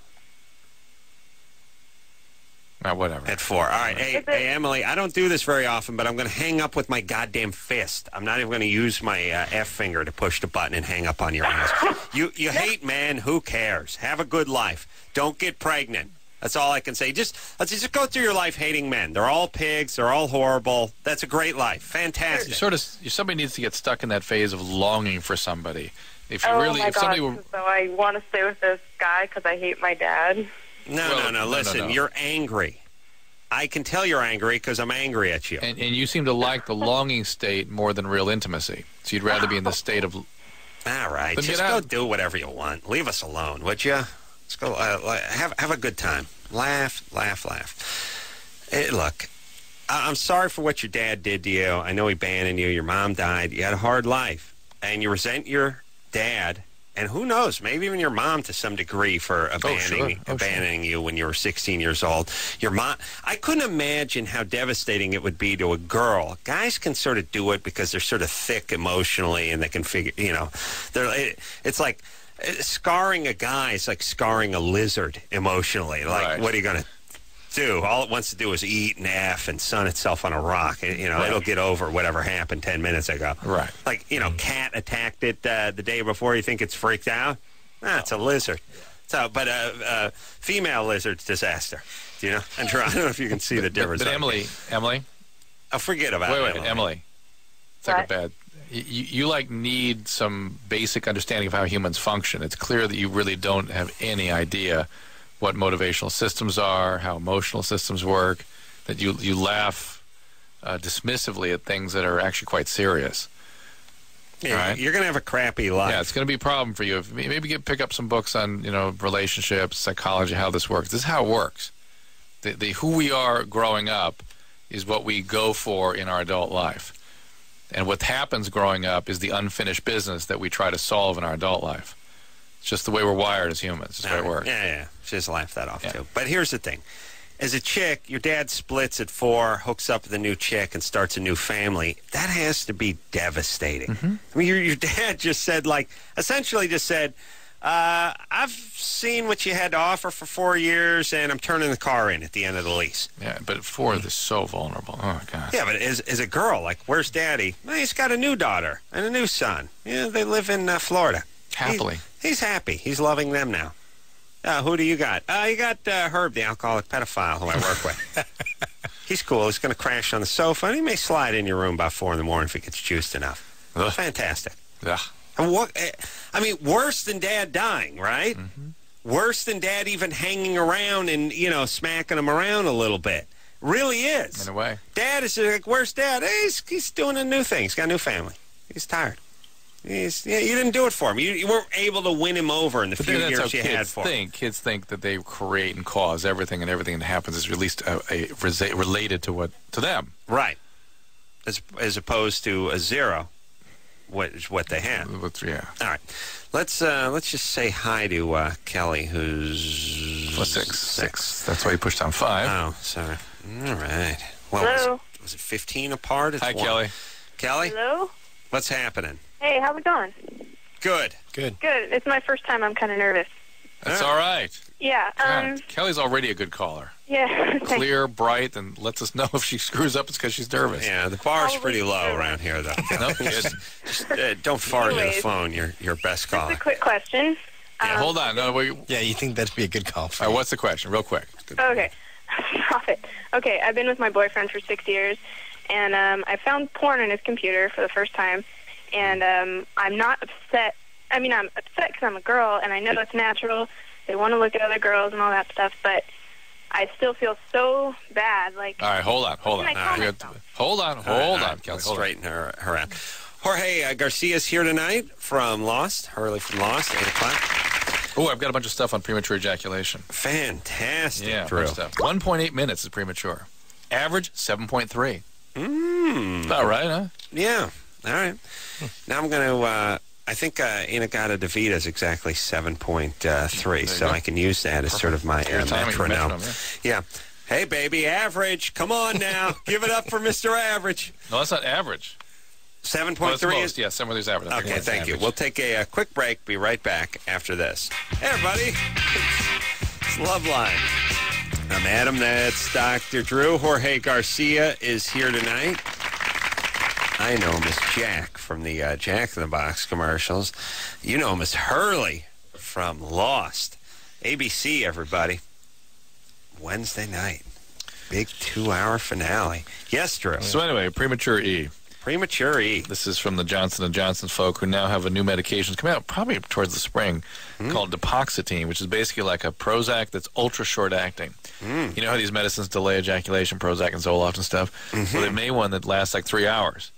Whatever. At 4. All right. Hey, Emily, I don't do this very often, but I'm going to hang up with my goddamn fist. I'm not even going to use my F finger to push the button and hang up on your ass. You hate men. Who cares? Have a good life. Don't get pregnant. That's all I can say. Let's just go through your life hating men. They're all pigs. They're all horrible. That's a great life. Fantastic. Somebody needs to get stuck in that phase of longing for somebody. If you so I want to stay with this guy because I hate my dad. No. Listen, you're angry. I can tell you're angry because I'm angry at you. And you seem to like the longing state more than real intimacy. So you'd rather be in the state of... All right. Just go do whatever you want. Leave us alone, would you? Let's go have a good time. Laugh. Hey, look, I'm sorry for what your dad did to you. I know he abandoned you. Your mom died. You had a hard life. And you resent your dad. And who knows, maybe even your mom to some degree for abandoning you when you were 16 years old. Your mom, I couldn't imagine how devastating it would be to a girl. Guys can sort of do it because they're sort of thick emotionally and they can figure, it's like scarring a guy is like scarring a lizard emotionally. Like, What are you going to do? All it wants to do is eat and F and sun itself on a rock. It'll get over whatever happened 10 minutes ago. Right. Like, cat attacked it the day before. You think it's freaked out? It's a lizard. So, but female lizard's disaster. Do you know? And I don't know if you can see the difference. But Emily. Oh, forget about it. Wait, Emily. It's like a bad. You need some basic understanding of how humans function. It's clear that you really don't have any idea what motivational systems are, how emotional systems work, that you laugh dismissively at things that are actually quite serious. Yeah, right? You're going to have a crappy life. Yeah, it's going to be a problem for you. Maybe pick up some books on relationships, psychology, how this works. This is how it works. The who we are growing up is what we go for in our adult life. And what happens growing up is the unfinished business that we try to solve in our adult life. It's just the way we're wired as humans. It's the way it works. Yeah. Just laugh that off, too. But here's the thing. As a chick, your dad splits at 4, hooks up with a new chick, and starts a new family. That has to be devastating. Mm-hmm. I mean, your dad just said, essentially just said, I've seen what you had to offer for 4 years, and I'm turning the car in at the end of the lease. Yeah, but at 4, they're so vulnerable. Oh, God. Yeah, but as a girl, where's Daddy? Well, he's got a new daughter and a new son. Yeah, they live in Florida. Happily. He's happy. He's loving them now. Who do you got? You got Herb, the alcoholic pedophile who I work with. He's cool. He's going to crash on the sofa, and he may slide in your room by 4 in the morning if he gets juiced enough. Fantastic. Yeah. Worse than Dad dying, right? Mm-hmm. Worse than Dad even hanging around and, smacking him around a little bit. Really is. In a way. Dad is like, where's Dad? Hey, he's doing a new thing. He's got a new family. He's tired. You didn't do it for him. You weren't able to win him over in the few years you had for him. Kids think that they create and cause everything, and everything that happens is at least related to them. Right. As opposed to a zero, what they have. Yeah. All right. Let's just say hi to Kelly, who's 6. That's why you pushed down 5. Oh, sorry. All right. Well, Hello. Was it 15 apart? Hi, Kelly. Kelly? Hello? What's happening? Hey, how's it going? Good. Good. It's my first time. I'm kind of nervous. That's all right. Yeah. Kelly's already a good caller. Yeah. Clear, bright, and lets us know if she screws up, it's because she's nervous. Yeah, the bar's pretty low around here, though. No kidding. Don't fart into the phone. Your best caller. Just a quick question. Yeah, hold on. No, you think that'd be a good call for all right, what's the question? Real quick. Okay. Stop it. Okay, I've been with my boyfriend for 6 years, and I found porn on his computer for the first time, and I'm not upset. I mean, I'm upset because I'm a girl, and I know it's natural. They want to look at other girls and all that stuff, but I still feel so bad. Like, all right, hold on. Hold on, Kelly. Straighten her out. Jorge Garcia's here tonight from Lost. Hurley from Lost, 8 o'clock. Oh, I've got a bunch of stuff on premature ejaculation. Fantastic, yeah, Drew. 1.8 minutes is premature. Average, 7.3. About right, huh? Yeah. All right. Now I'm going to... I think Inagata DeVita is exactly 7.3, so I can use that as sort of my metronome. Yeah. Hey, baby, average. Come on now. Give it up for Mr. Average. No, that's not average. 7.3 is? Yeah, 7.3 is average. Okay, thank you. We'll take a quick break. Be right back after this. Hey, everybody. It's Loveline. I'm Adam. That's Dr. Drew. Jorge Garcia is here tonight. I know him as Jack from the Jack in the Box commercials. You know him as Hurley from Lost. ABC, everybody. Wednesday night. Big 2-hour finale. Yes, Drew. So anyway, premature E. Premature E. This is from the Johnson & Johnson folk who now have a new medication coming out probably towards the spring called Depoxetine, which is basically like a Prozac that's ultra short acting. You know how these medicines delay ejaculation, Prozac and Zoloft and stuff? Well, they made one that lasts like 3 hours.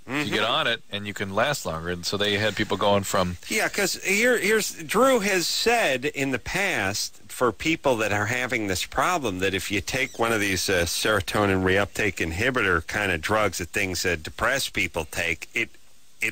You get on it, and you can last longer. And so they had people going from... Yeah, because here's Drew has said in the past for people that are having this problem that if you take one of these serotonin reuptake inhibitor kind of drugs that things that depressed people take, it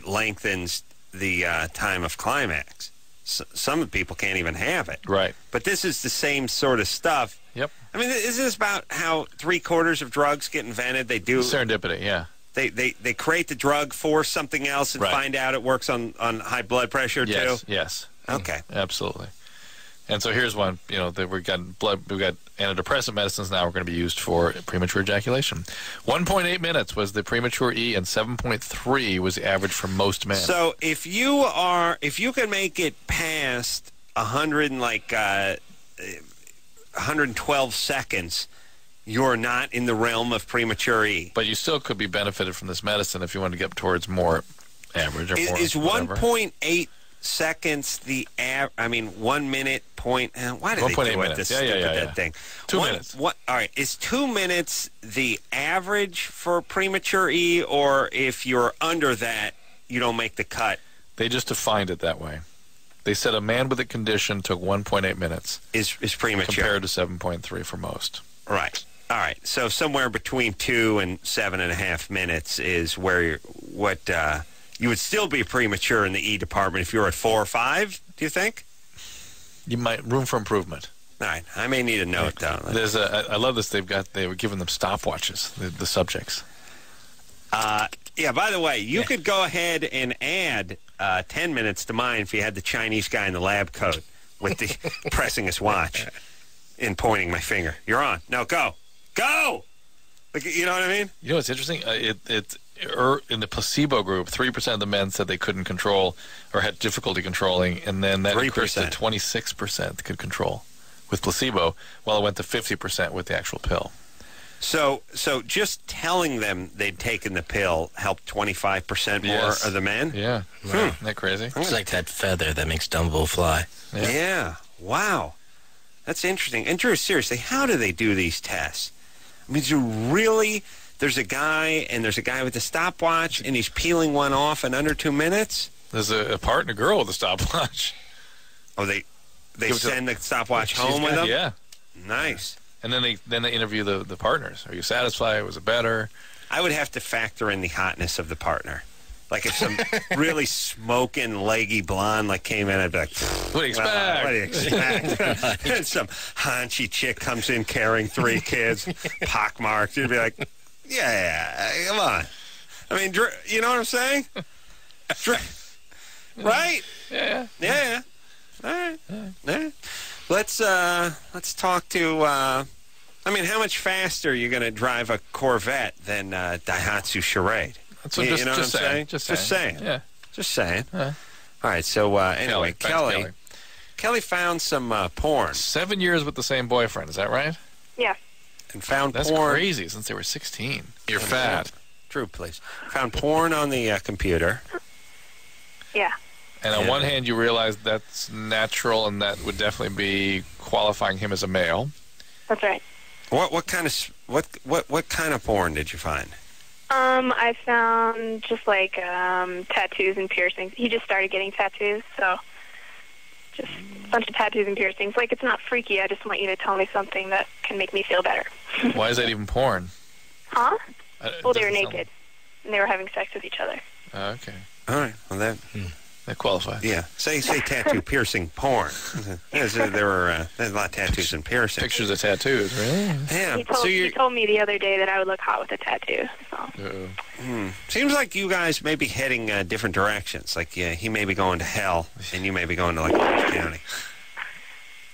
lengthens the time of climax. Some people can't even have it. Right. But this is the same sort of stuff. Yep. I mean, isn't this about how 3/4 of drugs get invented? They do... Serendipity, yeah. They create the drug for something else and find out it works on high blood pressure too? Yes. Okay. Absolutely. And so here's one, we've got antidepressant medicines now are going to be used for premature ejaculation. 1.8 minutes was the premature E, and 7.3 was the average for most men. So if you can make it past 112 seconds, you're not in the realm of premature E. But you still could be benefited from this medicine if you want to get towards more average or more. Is 1.8 seconds the 1 minute point? Why did they do it this stupid thing? 2 minutes. All right. Is 2 minutes the average for premature E, or if you're under that, you don't make the cut? They just defined it that way. They said a man with a condition took 1.8 minutes. Is premature. Compared to 7.3 for most. Right. All right, so somewhere between 2 and 7.5 minutes is where you would still be premature in the E department if you're at 4 or 5. Do you think? You might room for improvement. All right, I may need a note though. There's I love this. They were giving them stopwatches. The subjects. Yeah. By the way, you could go ahead and add 10 minutes to mine if you had the Chinese guy in the lab coat with the pressing his watch and pointing my finger. You're on. Now go. Go! You know what I mean? You know what's interesting? In the placebo group, 3% of the men said they couldn't control or had difficulty controlling, and then that increased to 26% could control with placebo, while it went to 50% with the actual pill. So just telling them they'd taken the pill helped 25% more of the men? Yeah. Isn't that crazy? It's like that feather that makes Dumbo fly. Yeah. Wow. That's interesting. And Drew, seriously, how do they do these tests? I mean, there's a guy with a stopwatch, and he's peeling one off in under 2 minutes? There's a partner girl with a stopwatch. Oh, they send the stopwatch home with them? Yeah. Nice. And then they interview the partners. Are you satisfied? Was it better? I would have to factor in the hotness of the partner. Like if some really smoking, leggy blonde came in, I'd be like, what do you expect? Well, what do you expect? And some haunchy chick comes in carrying 3 kids, pockmarked. You'd be like, yeah, come on. I mean, you know what I'm saying? Right? Yeah. Yeah. All right. Yeah. Let's talk to. I mean, how much faster are you going to drive a Corvette than Daihatsu Charade? That's what, you know what I'm saying? Just saying. Yeah. Just saying. All right. So anyway, Kelly found some porn. 7 years with the same boyfriend. Is that right? Yeah. And found That's porn. That's crazy. Since they were 16. You're fat. True, please. Found porn on the computer. Yeah. And on one hand, you realize that's natural, and that would definitely be qualifying him as a male. That's right. What kind of porn did you find? I found just tattoos and piercings. He just started getting tattoos, so just a bunch of tattoos and piercings. It's not freaky. I just want you to tell me something that can make me feel better. Why is that even porn? Huh? Well, they were naked, and they were having sex with each other. Okay. All right. Well, that qualifies. Yeah. Say tattoo, piercing, porn. There were there's a lot of tattoos and piercings. Pictures of tattoos, really? Yeah. He told me the other day that I would look hot with a tattoo. So. Seems like you guys may be heading different directions. He may be going to hell, and you may be going to Orange County.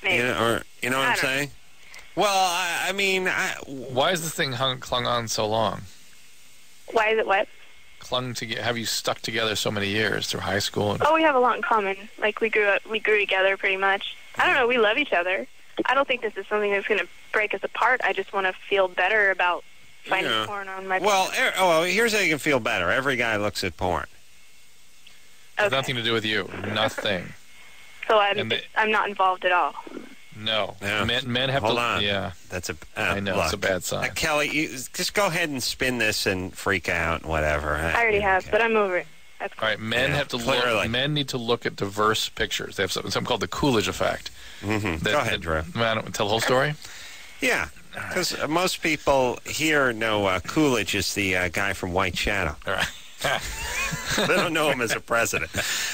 Maybe. You know what I'm saying? Well, I mean, why is this thing clung on so long? Why is it what? Clung together. Have you stuck together so many years through high school? We have a lot in common. We grew together pretty much. I don't know. We love each other. I don't think this is something that's going to break us apart. I just want to feel better about finding porn on my. Well, here's how you can feel better. Every guy looks at porn. Has nothing to do with you. Nothing. So I'm not involved at all. No. Yeah. Men have Hold to. on. Yeah. That's a. I know look, it's a bad sign. Kelly, you just go ahead and spin this and freak out and whatever. I already have, but I'm over it. That's cool. All right. Men have to look. Men need to look at diverse pictures. They have something called the Coolidge effect. Mm-hmm. Go ahead, Drew. Tell the whole story. Yeah. Because most people here know Coolidge is the guy from White Shadow. All right. They don't know him as a president.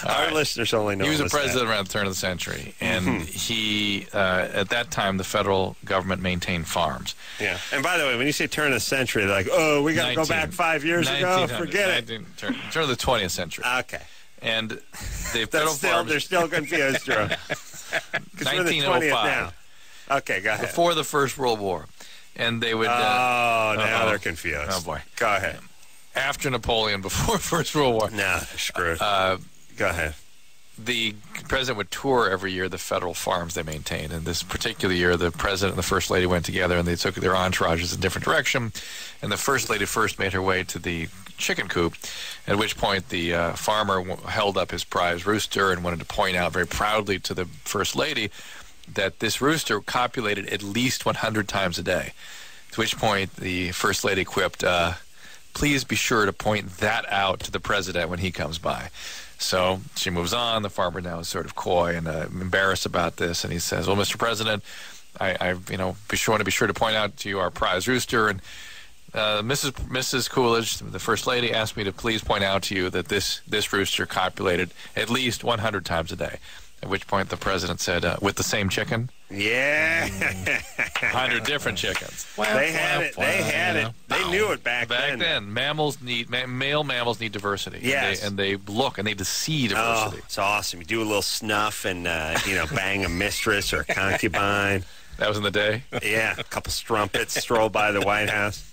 Our listeners only know him as He was a president around the turn of the century, and he, at that time, the federal government maintained farms. Yeah. And by the way, when you say turn of the century, they're like, oh, we got to go back 5 years ago? Forget it. Turn of the 20th century. Okay. And the federal farms... They're still confused, Drew. 1905. Okay, go ahead. Before the First World War. And they would... now they're confused. Oh, boy. Go ahead. After Napoleon, before First World War. No, they're screwed. Go ahead. The president would tour every year the federal farms they maintained. And this particular year, the president and the first lady went together, and they took their entourages in a different direction. And the first lady first made her way to the chicken coop, at which point the farmer held up his prize rooster and wanted to point out very proudly to the first lady that this rooster copulated at least 100 times a day. To which point the first lady quipped, please be sure to point that out to the president when he comes by. So she moves on. The farmer now is sort of coy and embarrassed about this, and he says, well, Mr. President, I want to be sure to point out to you our prize rooster, and Mrs. Coolidge, the first lady, asked me to please point out to you that this rooster copulated at least 100 times a day. At which point the president said, with the same chicken? Yeah. 100 different chickens. They had it. They had it. They knew it back then. Back then, male mammals need diversity. Yes. And they look, and they see diversity. Oh, it's awesome. You do a little snuff and, bang a mistress or a concubine. That was in the day? Yeah. A couple strumpets stroll by the White House.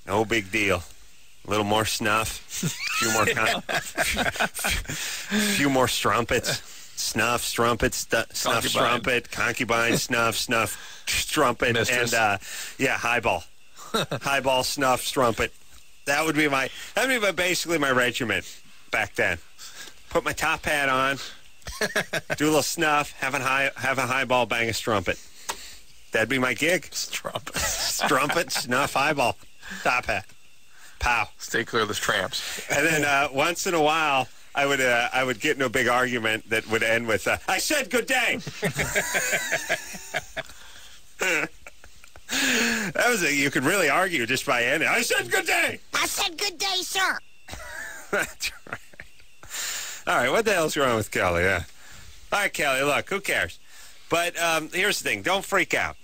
No big deal. A little more snuff. Few more strumpets. Snuff, strumpet, snuff, strumpet, concubine, snuff, strumpet, mistress. And highball. Highball, snuff, strumpet. That would be basically my regiment back then. Put my top hat on, do a little snuff, have a highball, bang a strumpet. That'd be my gig. Strumpet, snuff, highball, top hat. Pow. Stay clear of the tramps. And then once in a while, I would get in a big argument that would end with, I said good day. That was you could really argue just by ending. I said good day. I said good day, sir. That's right. All right, what the hell's wrong with Kelly? Yeah. All right, Kelly, look, who cares? But here's the thing. Don't freak out.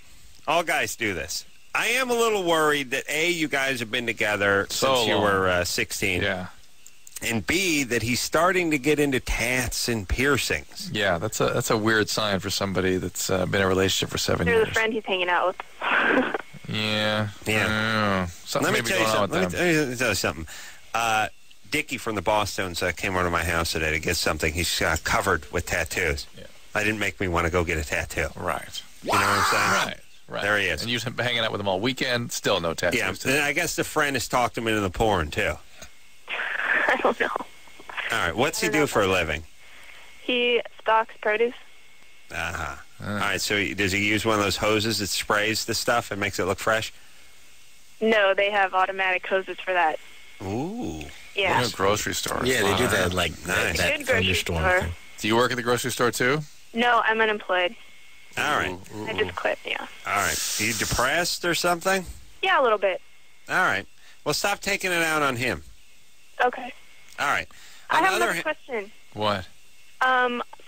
All guys do this. I am a little worried that, A, you guys have been together since you were 16. Yeah. And B, that he's starting to get into tats and piercings. Yeah, that's a weird sign for somebody that's been in a relationship for 7 years. There's a friend he's hanging out with. Yeah. Let me tell you something. Dickie from the Boston's came over to my house today to get something. He's covered with tattoos. Yeah. That didn't make me want to go get a tattoo. Right. You know what I'm saying? Right. There he is. And you've been hanging out with him all weekend, still no tattoos. Yeah, and I guess the friend has talked him into the porn, too. I don't know. All right, what's he do for a living? He stocks produce. Uh-huh. All right, so does he use one of those hoses that sprays the stuff and makes it look fresh? No, they have automatic hoses for that. Ooh. Yeah. Grocery stores. Yeah, they do that, like, nice. that thunderstorm thing. Do you work at the grocery store, too? No, I'm unemployed. All right. I just quit, yeah. All right. Are you depressed or something? Yeah, a little bit. All right. Well, stop taking it out on him. Okay. All right. I have another question. What?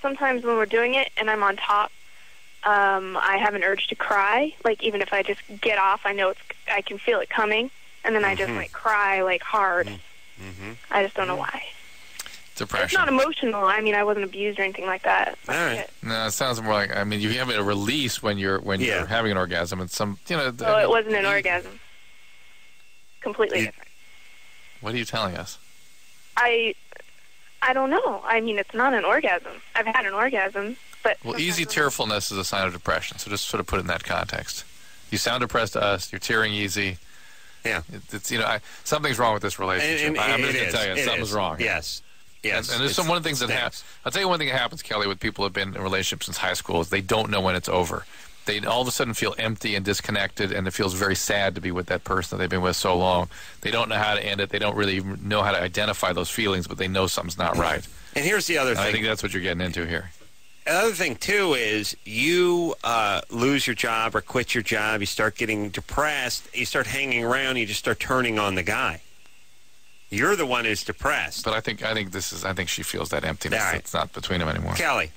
Sometimes when we're doing it and I'm on top, I have an urge to cry. Like, even if I just get off, I know I can feel it coming. And then I just, like, cry, like, hard. Mm-hmm. I just don't know why. Depression. It's not emotional. I mean, I wasn't abused or anything like that. All right. No, it sounds more like, I mean, you have a release when you're having an orgasm. And some, Oh, it wasn't an orgasm. Completely different. What are you telling us? I don't know. I mean, it's not an orgasm. I've had an orgasm, but... Well, easy tearfulness is a sign of depression, so just sort of put it in that context. You sound depressed to us. You're tearing easy. Yeah. It's something's wrong with this relationship. I'm just going to tell you, something's wrong. Yes. Yes. And there's one of the things that happens. I'll tell you one thing that happens, Kelly, with people who have been in relationships since high school is they don't know when it's over. They all of a sudden feel empty and disconnected, and it feels very sad to be with that person that they've been with so long. They don't know how to end it. They don't really even know how to identify those feelings, but they know something's not right. And here's the other thing. I think that's what you're getting into here. Another thing, too, is you lose your job or quit your job. You start getting depressed. You start hanging around. You just start turning on the guy. You're the one who's depressed. But I think she feels that emptiness. Right. It's not between them anymore. Kelly.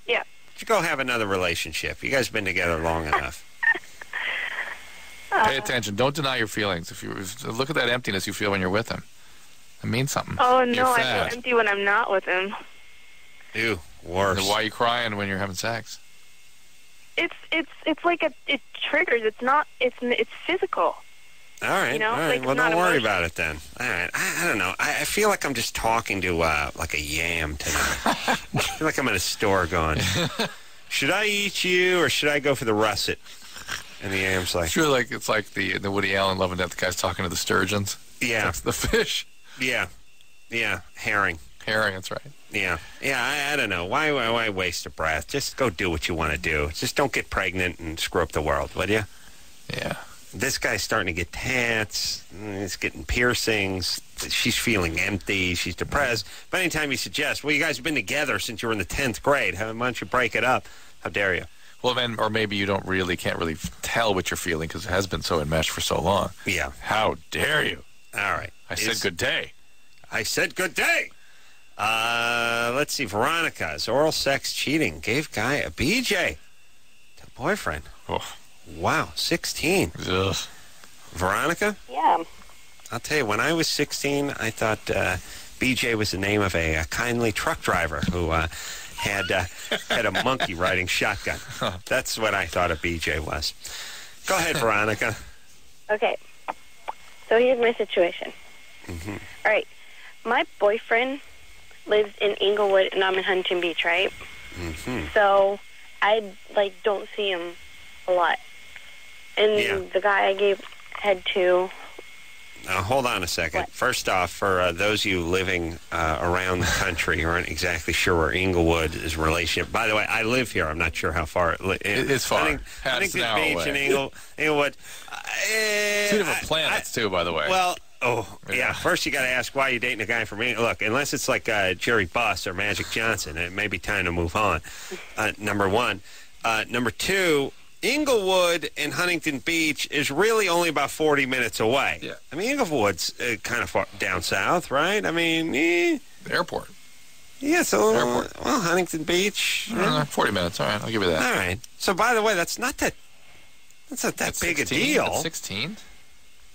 Yeah. You go have another relationship. You guys have been together long enough. Pay attention. Don't deny your feelings. If look at that emptiness you feel when you're with him. It means something. Oh, no, I feel empty when I'm not with him. Ew, worse. Why are you crying when you're having sex? It's like it triggers. It's physical. All right. You know? All right. Like, well, don't worry about it then. All right. I don't know. I feel like I'm just talking to like a yam tonight. I feel like I'm in a store going, should I eat you or should I go for the russet? And the yam's like... Sure, it's like the Woody Allen Love and Death, the guy's talking to the sturgeons. Yeah. That's the fish. Yeah. Yeah. Herring. Herring, that's right. Yeah. Yeah, I don't know. Why waste a breath? Just go do what you want to do. Just don't get pregnant and screw up the world, will you? Yeah. This guy's starting to get tats. He's getting piercings. She's feeling empty. She's depressed. But anytime you suggest, well, you guys have been together since you were in the 10th grade. Why don't you break it up? How dare you? Well, then, or maybe you can't really tell what you're feeling because it has been so enmeshed for so long. Yeah. How dare you? All right. I said good day. I said good day. Let's see. Veronica's oral sex cheating gave guy a BJ to boyfriend. Oh. Wow, 16. Ugh. Veronica? Yeah. I'll tell you, when I was 16, I thought BJ was the name of a kindly truck driver who had a monkey riding shotgun. That's what I thought a BJ was. Go ahead, Veronica. Okay. So here's my situation. Mm-hmm. All right. My boyfriend lives in Inglewood, and I'm in Huntington Beach, right? Mm-hmm. So I, don't see him a lot. And the guy I gave head to... Now, hold on a second. What? First off, for those of you living around the country who aren't exactly sure where Inglewood is in relationship. By the way, I live here. I'm not sure how far it's far. Huntington Beach and Inglewood. Two different planets, too, by the way. Well, Oh, yeah. First, you got to ask why you're dating a guy from England. Look, unless it's like Jerry Buss or Magic Johnson, it may be time to move on, number one. Number two, Inglewood and Huntington Beach is really only about 40 minutes away. Yeah. I mean, Inglewood's kind of far down south, right? I mean, The airport. Yeah, so, well, Huntington Beach. 40 minutes. All right, I'll give you that. All right. So, by the way, that's not that big 16? a deal. That's 16?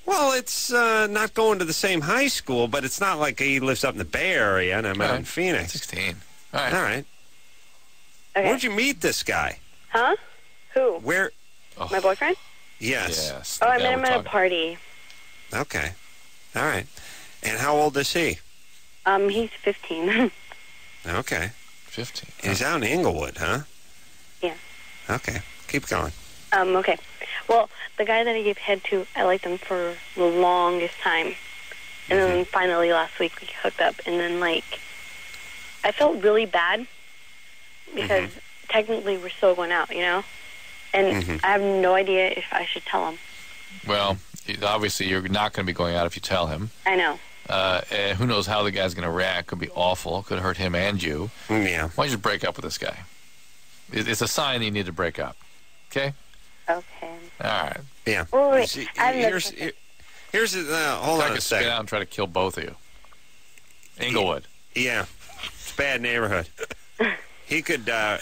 Well, it's not going to the same high school, but it's not like he lives up in the Bay Area and I'm out in Phoenix. 16. All right. All right. Okay. Where'd you meet this guy? Huh? Who? Where? My boyfriend? Yes. Oh, I met him at a party. Okay. All right. And how old is he? He's 15. Okay. 15. He's out in Inglewood, huh? Yeah. Okay. Keep going. Okay. Well, the guy that I gave head to, I liked him for the longest time. And then finally last week we hooked up. And then, I felt really bad because technically we're still going out, you know? And I have no idea if I should tell him. Well, obviously you're not going to be going out if you tell him. I know. And who knows how the guy's going to react. Could be awful. Could hurt him and you. Yeah. Why don't you just break up with this guy? It's a sign that you need to break up. Okay? Okay. All right. Yeah. Wait. See, here's hold on a second. second. Get out and try to kill both of you. Inglewood. Yeah. It's a bad neighborhood. He could ride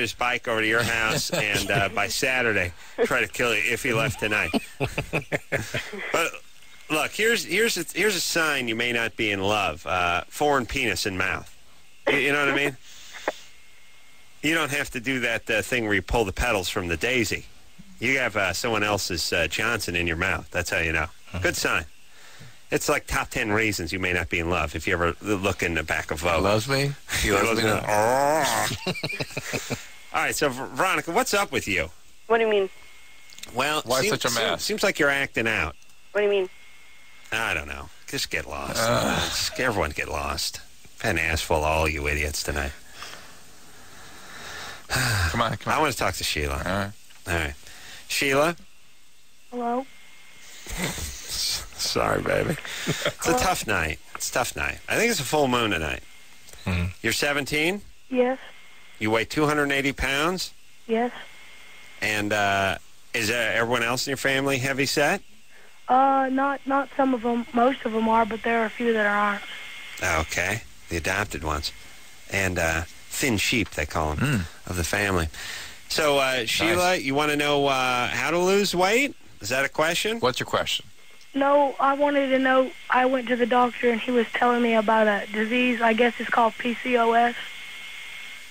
his bike over to your house and by Saturday try to kill you if he left tonight. But look, here's a sign you may not be in love. Foreign penis in mouth. You know what I mean? You don't have to do that thing where you pull the petals from the daisy. You have someone else's Johnson in your mouth. That's how you know. Good sign. It's like top 10 reasons you may not be in love if you ever look in the back of Vogue. He loves me? He loves me. All right, so Veronica, what's up with you? What do you mean? Well, why such a mess? Seems like you're acting out. What do you mean? I don't know. Just get lost. Just everyone get lost. I've had an ass full of all you idiots tonight. Come on. I want to talk to Sheila. All right. Sheila? Hello? Sorry, baby. It's a tough night. It's a tough night. I think it's a full moon tonight. You're 17? Yes. You weigh 280 pounds? Yes. And is everyone else in your family heavy set? Not some of them. Most of them are, but there are a few that aren't. Okay. The adopted ones. And thin sheep, they call them, of the family. So, Sheila, you want to know how to lose weight? Is that a question? What's your question? No, I wanted to know, I went to the doctor and he was telling me about a disease, I guess it's called PCOS.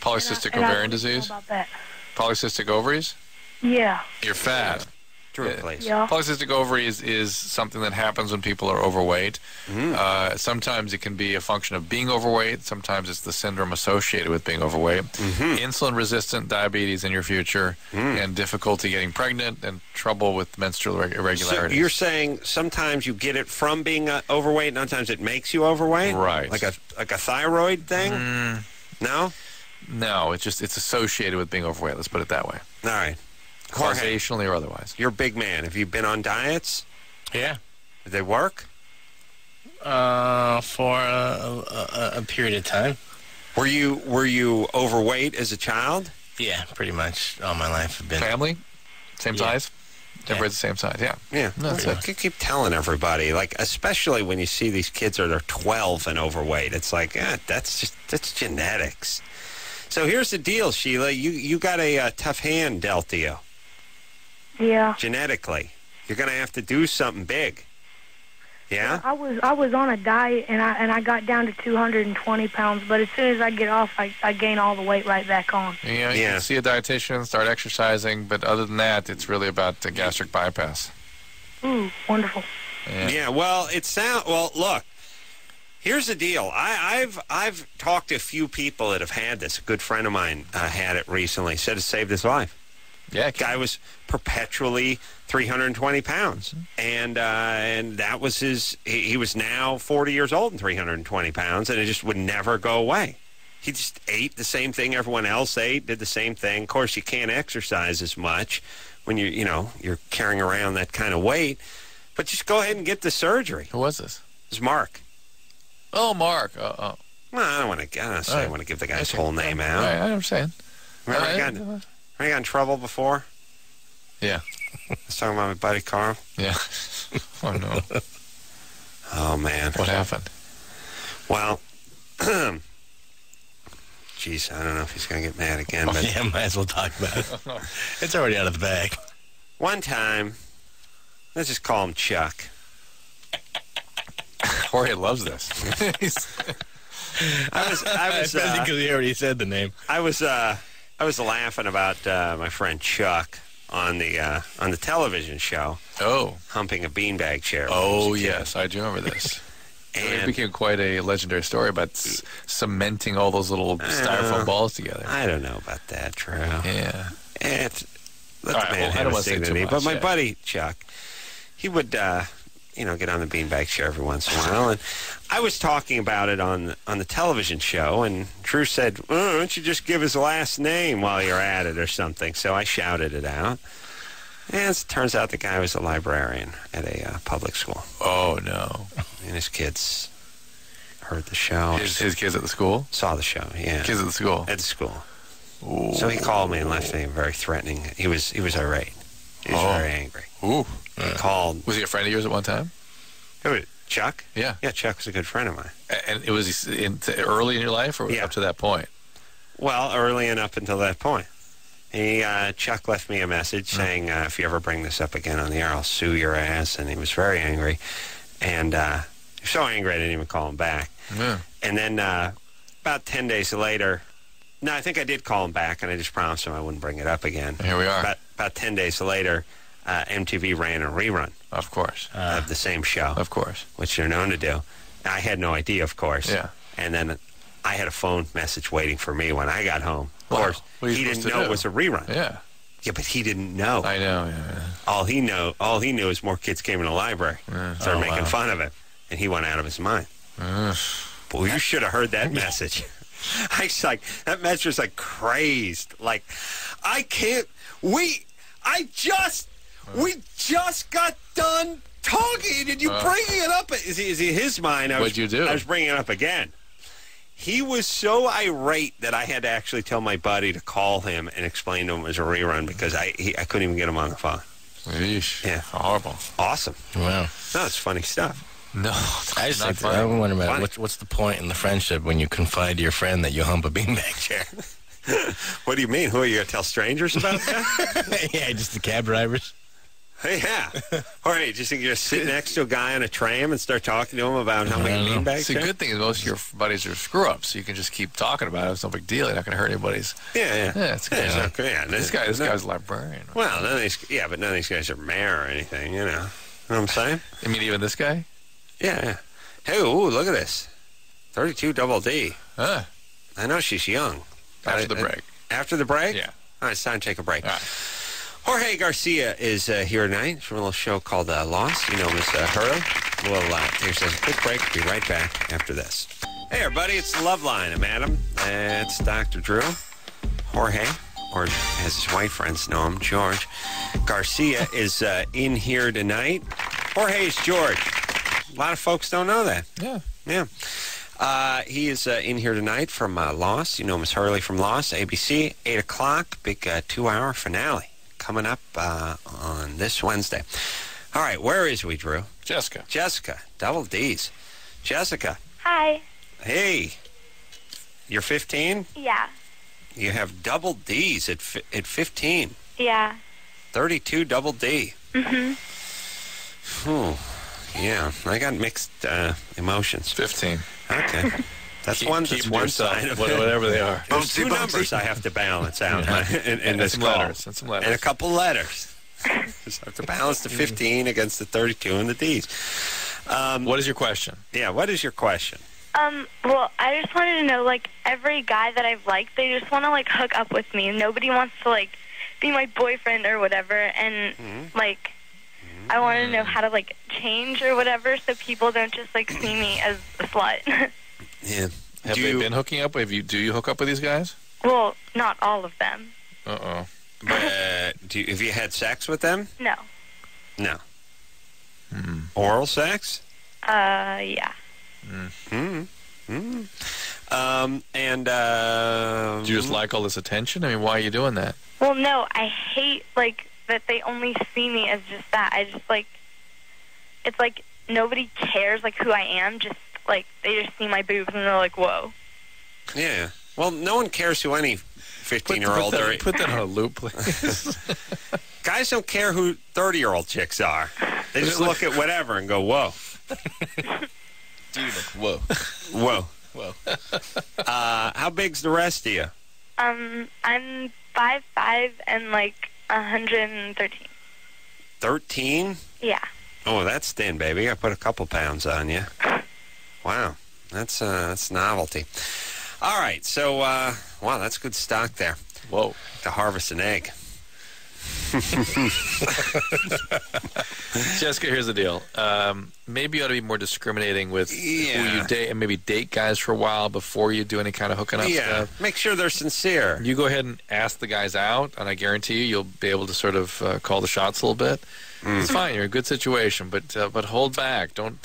Polycystic ovarian disease? About that. Polycystic ovaries? Yeah. You're fat. True, please. Yeah. Polycystic ovaries is something that happens when people are overweight. Sometimes it can be a function of being overweight. Sometimes it's the syndrome associated with being overweight. Insulin-resistant diabetes in your future, and difficulty getting pregnant, and trouble with menstrual irregularities. So you're saying sometimes you get it from being overweight, and sometimes it makes you overweight? Right. Like a thyroid thing? No? No, it's associated with being overweight. Let's put it that way. All right. Causationally or otherwise. You're a big man. Have you been on diets? Yeah. Did they work? For a period of time. Were you overweight as a child? Yeah, pretty much all my life have been. Family? Same size? Everybody's the same size, yeah. Yeah. That's it. I keep telling everybody, like, especially when you see these kids that are 12 and overweight, it's like, that's genetics. So here's the deal, Sheila. You got a tough hand dealt to you. Yeah. Genetically. You're going to have to do something big. Yeah? I was on a diet, and I got down to 220 pounds, but as soon as I get off, I gain all the weight right back on. You can see a dietitian, start exercising, but other than that, it's really about the gastric bypass. Ooh, wonderful. Yeah, well, look, here's the deal. I've talked to a few people that have had this. A good friend of mine had it recently. Said it saved his life. Yeah, guy was perpetually 320 pounds, and that was his. He was now 40 years old and 320 pounds, and it just would never go away. He just ate the same thing everyone else ate, did the same thing. Of course, you can't exercise as much when you're carrying around that kind of weight. But just go ahead and get the surgery. Who was this? It was Mark. Oh, Mark. Well, I don't want to give the guy's whole name out. Right, I understand. Remember I got in trouble before? Yeah. I was talking about my buddy Carl. Yeah. Oh, no. Oh, man. What happened? Well, geez, I don't know if he's going to get mad again. But yeah, might as well talk about it. It's already out of the bag. One time, let's just call him Chuck. Jorge loves this. I was because he already said the name. I was laughing about my friend Chuck on the television show. Oh, humping a beanbag chair. Oh yes, I do remember this. And it became quite a legendary story about cementing all those little styrofoam balls together. I don't know about that, Drew. Yeah, let the man have his dignity. But my buddy Chuck, he would get on the beanbag chair every once in a while, and I was talking about it on the television show, and Drew said, "Why don't you just give his last name while you're at it or something?" So I shouted it out, and it turns out the guy was a librarian at a public school. Oh no! And his kids heard the show. His kids at the school saw the show. Yeah, kids at the school. At the school. Ooh. So he called me and left me very threatening. He was irate. He was very angry. Ooh. He called. Was he a friend of yours at one time? Chuck? Yeah. Yeah, Chuck was a good friend of mine. And it was early in your life, or up to that point? Well, early and up until that point. Chuck left me a message saying, if you ever bring this up again on the air, I'll sue your ass. And he was very angry. And he was so angry I didn't even call him back. Yeah. And then about 10 days later, no, I think I did call him back, and I just promised him I wouldn't bring it up again. Here we are. About 10 days later, MTV ran a rerun. Of course. Of the same show. Of course. Which they're known to do. I had no idea, of course. Yeah. And then I had a phone message waiting for me when I got home. Of course, he didn't know it was a rerun. Yeah. Yeah, but he didn't know. I know, yeah. All he knew is more kids came in the library. Started making fun of him. And he went out of his mind. Boy, you should have heard that message. I was like, that message was like crazed. Like, we just got done talking, and you bringing it up. Is he his mind? What'd you do? I was bringing it up again. He was so irate that I had to actually tell my buddy to call him and explain to him it was a rerun because I couldn't even get him on the phone. Eesh. Yeah. Horrible. Awesome. Wow. No, it's funny stuff. No, I just think I wonder about what's the point in the friendship when you confide to your friend that you hump a beanbag chair? What do you mean? Who are you going to tell strangers about that? Yeah, just the cab drivers. Yeah. All right, just think you're just sitting next to a guy on a tram and start talking to him about how many beanbags. The good thing is most of your buddies are screw-ups, so you can just keep talking about it. It's no big deal. You're not going to hurt anybody's. Yeah, it's good. Yeah, this guy's a librarian. Well, none of these guys are mayor or anything, you know. You know what I'm saying? I mean, even this guy? Yeah. Hey, ooh, look at this. 32 double D. Huh. I know she's young. After the break. After the break? Yeah. All right, it's time to take a break. All right. Jorge Garcia is here tonight from a little show called Lost. You know Miss Hurley. We'll take ourselves a quick break. Be right back after this. Hey, everybody, it's Loveline. I'm Adam. It's Dr. Drew. Jorge, or as his white friends know him, George Garcia, is in here tonight. Jorge is George. A lot of folks don't know that. Yeah. He is in here tonight from Lost. You know Miss Hurley from Lost. ABC, 8 o'clock. Big 2-hour finale coming up on this Wednesday. All right, where is we, Drew? Jessica, double D's. Jessica. Hi. Hey. You're 15? Yeah. You have double D's at 15. Yeah. 32 double D. Yeah, I got mixed emotions. 15. Okay. That's one side of it. Whatever they are. There's two numbers I have to balance out in this some call. letters. And some letters. And a couple letters. Just have to balance the 15 against the 32 and the D's. What is your question? Yeah, what is your question? Well, I just wanted to know, like, every guy that I've liked, they just want to, like, hook up with me. Nobody wants to, like, be my boyfriend or whatever. And, like, I want to know how to, like, change or whatever so people don't just, like, see me as a slut. Yeah. Have they been hooking up? Do you hook up with these guys? Well, not all of them. But have you had sex with them? No. No. Oral sex? Yeah. And do you just like all this attention? I mean, why are you doing that? Well, no, I hate, like, that they only see me as just that. I just, like, it's like nobody cares, like, who I am. Just, like, they just see my boobs and they're like, whoa. Yeah. Well, no one cares who any 15-year-old or... Put that on a loop, please. Guys don't care who 30-year-old chicks are. They just look at whatever and go, whoa. Dude, whoa. Whoa. Whoa. How big's the rest of you? I'm 5'5" and, like, 113. 13? Yeah. Oh, that's thin, baby. I put a couple pounds on you. Wow. That's novelty. All right. So, wow, that's good stock there. Whoa. To harvest an egg. Jessica, here's the deal. Maybe you ought to be more discriminating with who you date, and maybe date guys for a while before you do any kind of hooking up stuff. Make sure they're sincere. You go ahead and ask the guys out, and I guarantee you'll be able to sort of call the shots a little bit. It's fine. You're in a good situation, but hold back. Don't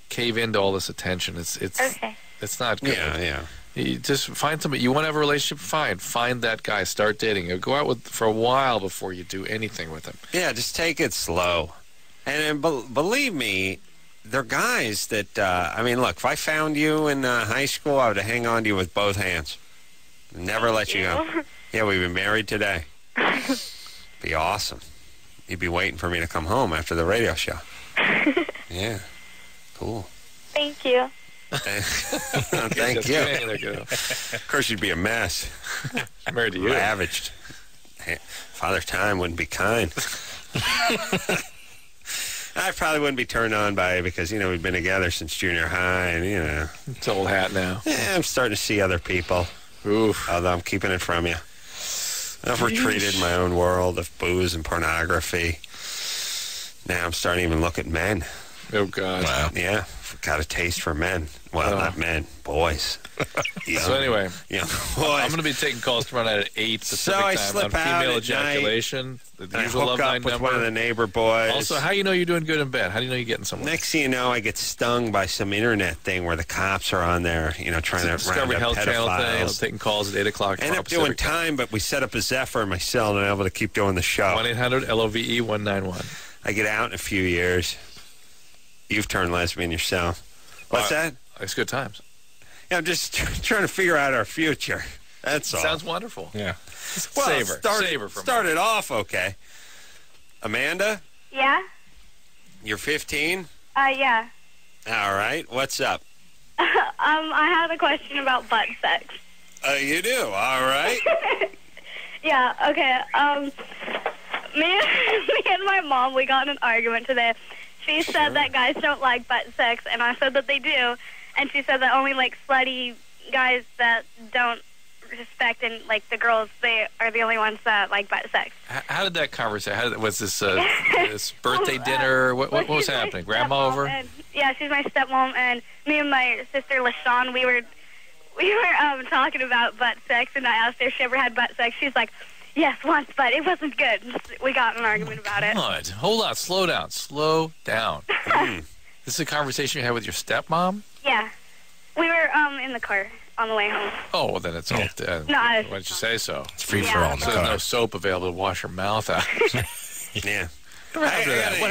cave into all this attention. It's not good. Yeah. You just find somebody you want to have a relationship. Find that guy. Start dating. Or go out for a while before you do anything with him. Yeah, just take it slow. And believe me, they're guys that. I mean, look, if I found you in high school, I would hang on to you with both hands, never let you go. Yeah, we've been married today. Be awesome. You'd be waiting for me to come home after the radio show. Yeah, cool. Thank you. Thank you. Of course, you'd be a mess. Married to you. Ravaged. Father Time wouldn't be kind. I probably wouldn't be turned on by it because, we've been together since junior high, and, It's old hat now. Yeah, I'm starting to see other people. Oof. Although I'm keeping it from you. I've retreated in my own world of booze and pornography. Now I'm starting to even look at men. Oh, God. Wow. Yeah. Got a taste for men. Well, not men, boys. So anyway, boys. I'm going to be taking calls tomorrow night at 8 Pacific I time slip on out female at ejaculation. Night, the usual hook Loveline up with number. one of the neighbor boys. Also, how you know you're doing good in bed? How do you know you're getting somewhere? Next thing you know, I get stung by some internet thing where the cops are on there, trying to Discovery round up Health Channel thing. I'm pedophiles. taking calls at 8 o'clock. I end up doing time, but we set up a Zephyr in my cell, and I'm able to keep doing the show. 1-800-LOVE-191. I get out in a few years. You've turned lesbian yourself. What's that? It's good times. Yeah, I'm just trying to figure out our future. That's all. Sounds wonderful. Yeah. Well, Savor from started off okay. Amanda, Yeah? you're 15? Yeah. All right. What's up? I had a question about butt sex. You do? All right. Yeah, okay. Me and my mom, we got in an argument today. She said that guys don't like butt sex, and I said that they do. And she said that only, like, slutty guys that don't respect and, like, the girls, they are the only ones that like butt sex. How did that conversation, was this this birthday dinner? What was happening? Grandma over? Yeah, she's my stepmom, and me and my sister, LaShawn, we were talking about butt sex, and I asked her if she ever had butt sex. She's like, yes, once, but it wasn't good. We got in an argument about it. God. Hold on. Slow down. This is a conversation you had with your stepmom? Yeah. We were in the car on the way home. Oh, well, then it's all... No, why didn't you say so? It's free for all in the So car. there's no soap available to wash your mouth out. Yeah. What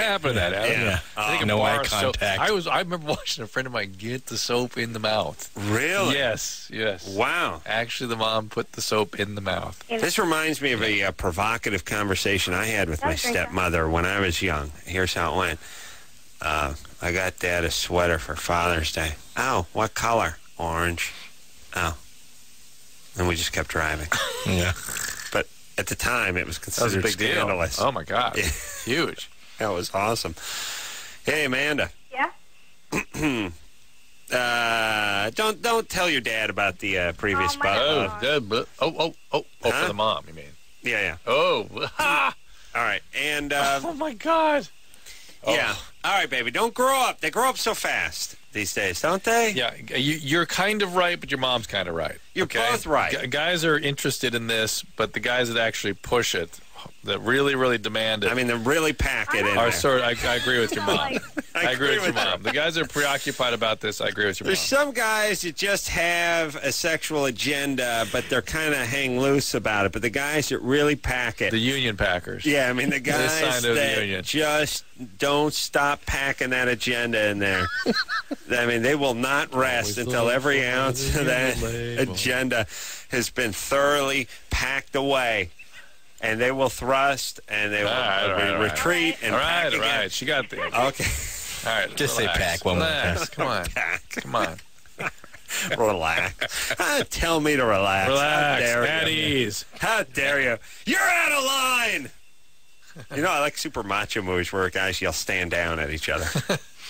happened to that, Adam? Yeah. I think a No bar eye of soap. contact. I remember watching a friend of mine get the soap in the mouth. Really? Yes. Wow. Actually, the mom put the soap in the mouth. This reminds me of a provocative conversation I had with my stepmother when I was young. Here's how it went. I got Dad a sweater for Father's Day. Oh, what color? Orange. Oh. And we just kept driving. Yeah. But at the time, it was considered scandalous. Deal. Oh, my God. Yeah. Huge. That was awesome. Hey, Amanda. Yeah? Don't tell your dad about the previous butt. For the mom, you mean? Yeah. Oh. All right. And oh, my God. Yeah. All right, baby. Don't grow up. They grow up so fast these days, don't they? Yeah. You're kind of right, but your mom's kind of right. You're both right. Guys are interested in this, but the guys that actually push it that really, really demand it. I mean, they really pack it in Are there. sort of, I agree with your mom. I agree with your you. mom. The guys that are preoccupied about this, I agree with your mom. There's some guys that just have a sexual agenda, but they're kind of hang loose about it. But the guys that really pack it. The union packers. Yeah, I mean, the guys that just don't stop packing that agenda in there. I mean, they will not rest until every ounce of that agenda has been thoroughly packed away. And they will thrust, and they will retreat, and pack again. All right. She got the... Okay. All right, just say pack one more time. Come on. Come on. Relax. Tell me to relax. Relax. How dare At ease. How dare you? You're out of line! You know, I like super macho movies where guys yell stand down at each other.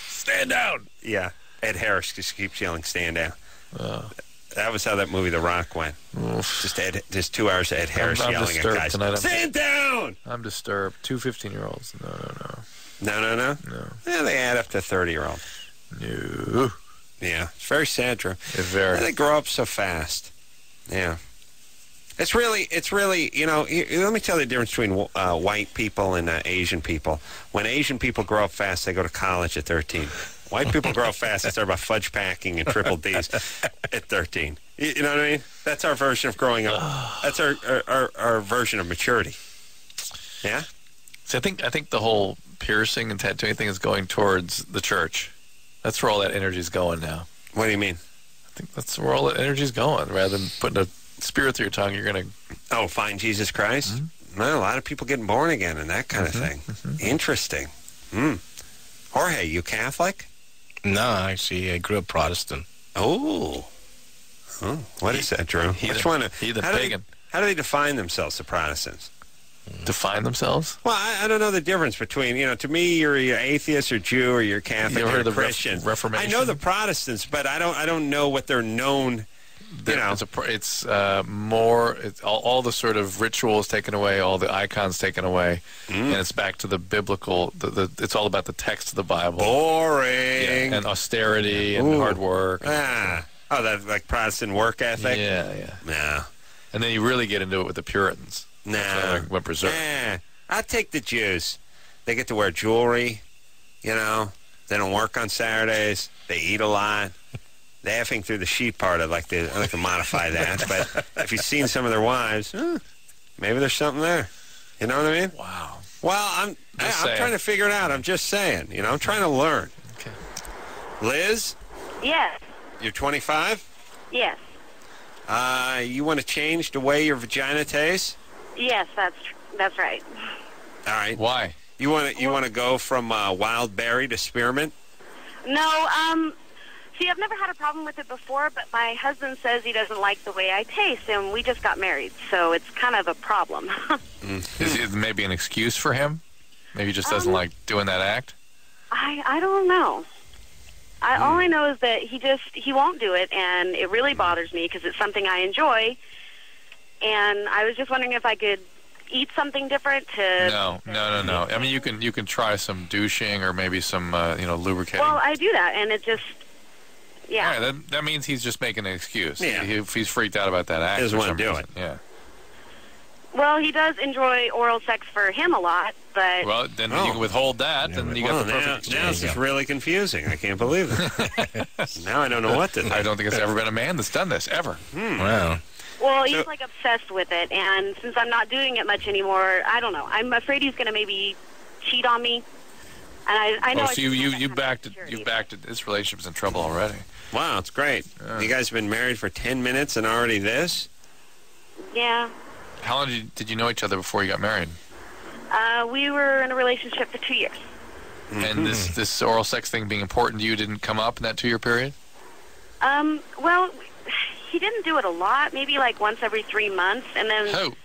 Stand down! Yeah. Ed Harris just keeps yelling stand down. That was how that movie The Rock went. Just 2 hours of Ed Harris yelling at guys. Stand down! I'm disturbed. 2 15-year-olds. No. Yeah, they add up to 30-year-old. No. Yeah, it's very sad, Drew. It's very. They grow up so fast. Yeah. It's really, you know, let me tell you the difference between white people and Asian people. When Asian people grow up fast, they go to college at 13. White people grow up fast and start about fudge packing and triple Ds at 13. You know what I mean? That's our version of growing up. That's our version of maturity. Yeah? So I think the whole piercing and tattooing thing is going towards the church. That's where all that energy is going now. What do you mean? I think that's where all that energy is going. Rather than putting a spear through your tongue, you're going to... Oh, find Jesus Christ? Mm-hmm. Well, a lot of people getting born again and that kind of thing. Mm-hmm. Interesting. Jorge, you Catholic? No, actually, I grew up Protestant. Oh. What is that, Drew? Which one? Heathen pagan. How do they define themselves, the Protestants? Define themselves? Well, I don't know the difference between, you know, to me, you're atheist or Jew or you're Catholic or Christian. Reformation? I know the Protestants, but I don't know what they're known. You know. It's more. It's all the sort of rituals taken away, all the icons taken away, and it's back to the biblical. It's all about the text of the Bible. Boring. And austerity and hard work. Oh, that like Protestant work ethic. Yeah. No. And then you really get into it with the Puritans. No. Went berserk. I'd take the Jews. They get to wear jewelry. You know, they don't work on Saturdays. They eat a lot. The effing through the sheet part, I'd like to modify that. But if you've seen some of their wives, maybe there's something there. You know what I mean? Wow. Well, I'm trying to figure it out. I'm just saying. You know, I'm trying to learn. Okay. Liz? Yes. You're 25? Yes. You want to change the way your vagina tastes? Yes, that's right. All right. Why? You want to go from wild berry to spearmint? No, see, I've never had a problem with it before, but my husband says he doesn't like the way I taste, and we just got married, so it's kind of a problem. Is it maybe an excuse for him? Maybe he just doesn't like doing that act? I don't know. All I know is that he won't do it, and it really bothers me because it's something I enjoy, and I was just wondering if I could eat something different to... No. I mean, you can try some douching or maybe some, lubricating. Well, I do that, and it just... Yeah. All right, that means he's just making an excuse. Yeah. If he's freaked out about that act. He doesn't want to do it. Yeah. Well, he does enjoy oral sex for him a lot, but... Well, then you can withhold that, and you got the perfect exchange. Now this is really confusing. I can't believe it. Now I don't know what to think. I don't think there's ever been a man that's done this, ever. Wow. Well, he's like obsessed with it, and since I'm not doing it much anymore, I don't know. I'm afraid he's going to maybe cheat on me. And I know. So you backed it. This relationship's in trouble already. Wow, it's great. You guys have been married for 10 minutes and already this? Yeah. How long did you know each other before you got married? We were in a relationship for 2 years. And this oral sex thing being important to you didn't come up in that 2-year period? Well, he didn't do it a lot, maybe like once every 3 months, and then... Who?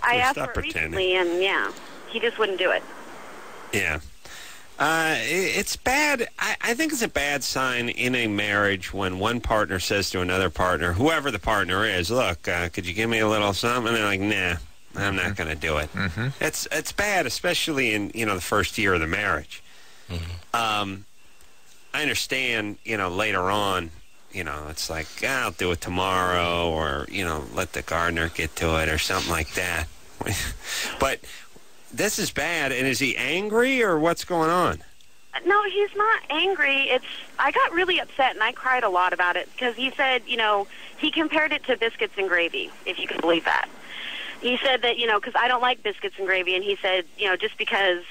I asked for it recently, and he just wouldn't do it. Yeah. It's bad. I think it's a bad sign in a marriage when one partner says to another partner, whoever the partner is, look, could you give me a little something? And they're like, nah, I'm not going to do it. Mm-hmm. It's bad, especially in, the first year of the marriage. Mm-hmm. I understand, later on, it's like, I'll do it tomorrow, or, let the gardener get to it or something like that. But this is bad. And is he angry or what's going on? No, he's not angry. I got really upset, and I cried a lot about it because he said, he compared it to biscuits and gravy, if you can believe that. He said that, because I don't like biscuits and gravy, and he said, just because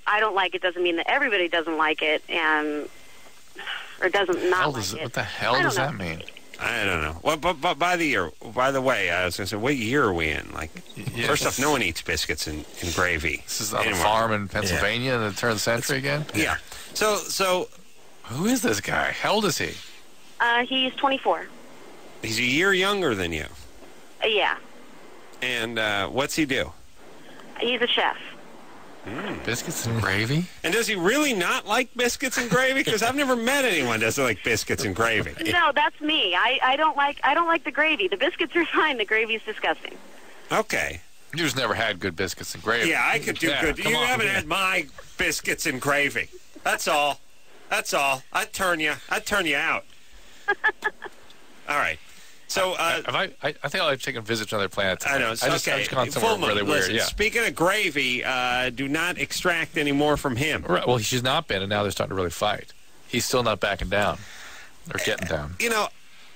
I don't like it doesn't mean that everybody doesn't like it, or doesn't not like it. What the hell does that mean? I don't know. Well, but by the way, I was going to say, what year are we in? Like, first off, no one eats biscuits and gravy. This is on a farm in Pennsylvania in the turn of the century again? Yeah. So, who is this guy? How old is he? He's 24. He's a year younger than you. Yeah. And what's he do? He's a chef. Biscuits and gravy? And does he really not like biscuits and gravy? Because I've never met anyone that doesn't like biscuits and gravy. No, that's me. I don't like the gravy. The biscuits are fine. The gravy's disgusting. Okay. You just never had good biscuits and gravy. Yeah, I could do good. You haven't had my biscuits and gravy. That's all. That's all. I'd turn you out. All right. So, I think I've taken a visit to another planet. I know. I've just gone somewhere really weird. Yeah. Speaking of gravy, do not extract any more from him. Right. Well, he's not been, and now they're starting to really fight. He's still not backing down or getting down.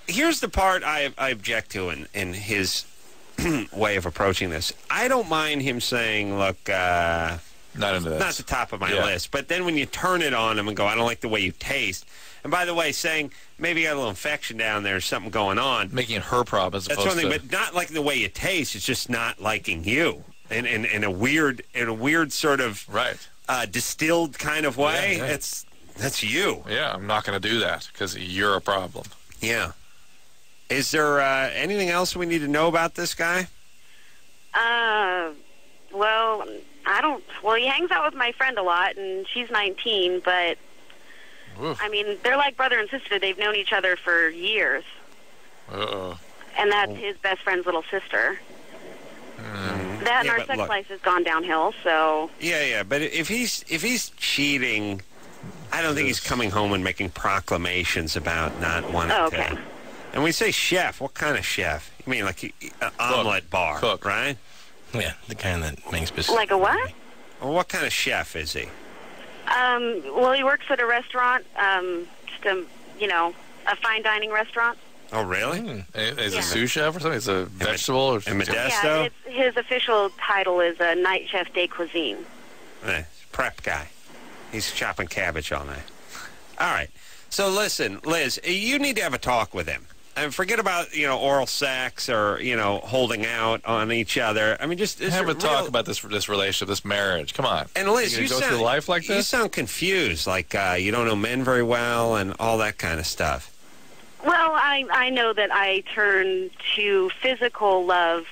Here's the part I object to in his way of approaching this. I don't mind him saying, look, not into this. Not the top of my list. But then when you turn it on him and go, I don't like the way you taste. And by the way, saying maybe you got a little infection down there, something going on. Making it her problem as opposed to... That's one thing, but not liking the way you taste. It's just not liking you in a weird sort of distilled kind of way. Yeah. That's you. Yeah, I'm not going to do that because you're a problem. Yeah. Is there anything else we need to know about this guy? Well, I don't... Well, he hangs out with my friend a lot, and she's 19, but... Oof. I mean, they're like brother and sister. They've known each other for years. Uh-oh. And that's his best friend's little sister. That and our sex life has gone downhill, so... Yeah, but if he's cheating, I don't think he's coming home and making proclamations about not wanting to... And we say chef, what kind of chef? You mean like an omelet bar, right? Yeah, the kind that makes biscuits. Like a what? Well, what kind of chef is he? Well, he works at a restaurant, just a fine dining restaurant. Oh, really? Is a sous chef or something? Is a vegetable or something? Modesto? Yeah, his official title is a night chef de cuisine. Prep guy. He's chopping cabbage all night. All right. So listen, Liz, you need to have a talk with him. And forget about, oral sex or, holding out on each other. I mean, just... Have a talk about this relationship, this marriage. Come on. And Liz, you go through life like this? You sound confused, like you don't know men very well and all that kind of stuff. Well, I know that I turn to physical love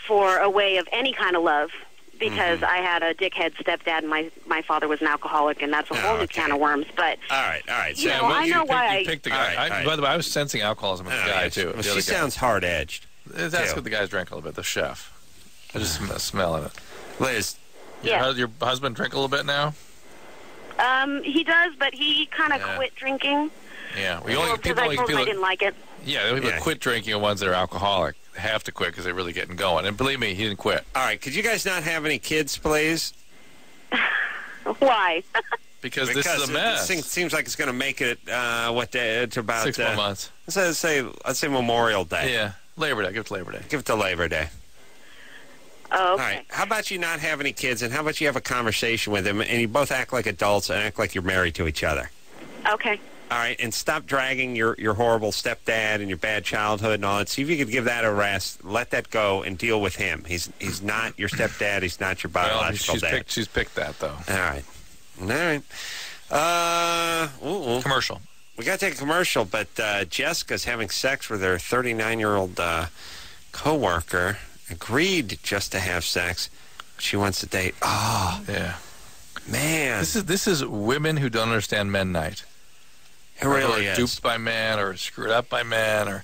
for a way of any kind of love because I had a dickhead stepdad and my father was an alcoholic, and that's a whole new can of worms. But all right. So I know why you picked the guy. All right. By the way, I was sensing alcoholism in the guy too. Well, she sounds hard-edged. That's what the guys drank a little bit. The chef. I just smelling it. Liz, your husband drink a little bit now? He does, but he kind of quit drinking. Yeah, because I told him I didn't like it. Yeah, people quit drinking and ones that are alcoholic have to quit because they're really getting going. And believe me, he didn't quit. All right, could you guys not have any kids, please? Why? Because this is a mess. This seems like it's going to make it to about 6 more months. Let's say Memorial Day. Yeah, Labor Day. Give it to Labor Day. Give it to Labor Day. Oh, okay. All right. How about you not have any kids, and how about you have a conversation with him, and you both act like adults and act like you're married to each other? Okay. All right, and stop dragging your horrible stepdad and your bad childhood and all that. See if you could give that a rest, let that go, and deal with him. He's not your stepdad. He's not your biological dad. She's picked that, though. All right. Commercial. We got to take a commercial, but Jessica's having sex with her 39-year-old coworker. Agreed just to have sex. She wants to date. Oh, yeah, man. This is women who don't understand men night. It really is. Duped by men, or screwed up by men, or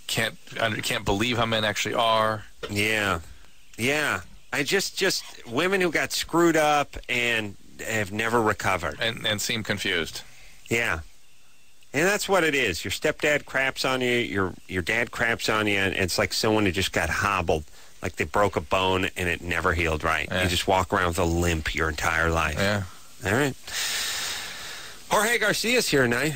can't believe how men actually are. Yeah. I just women who got screwed up and have never recovered and seem confused. Yeah. And that's what it is. Your stepdad craps on you, your dad craps on you, and it's like someone who just got hobbled like they broke a bone and it never healed right. Yeah. You just walk around with a limp your entire life. Yeah. All right. Jorge Garcia's here tonight.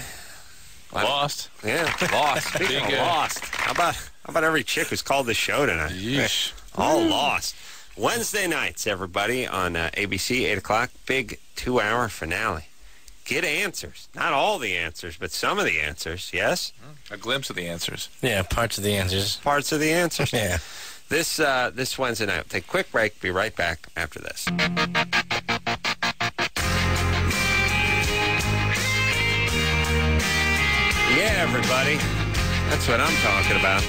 Lost. Yeah, lost. Speaking of lost, how about every chick who's called the show tonight? Yeesh. All lost. Wednesday nights, everybody, on ABC, 8 o'clock, big 2-hour finale. Get answers. Not all the answers, but some of the answers, yes? A glimpse of the answers. Yeah, parts of the answers. Parts of the answers. Yeah. This Wednesday night. We'll take a quick break. Be right back after this. Yeah, everybody. That's what I'm talking about.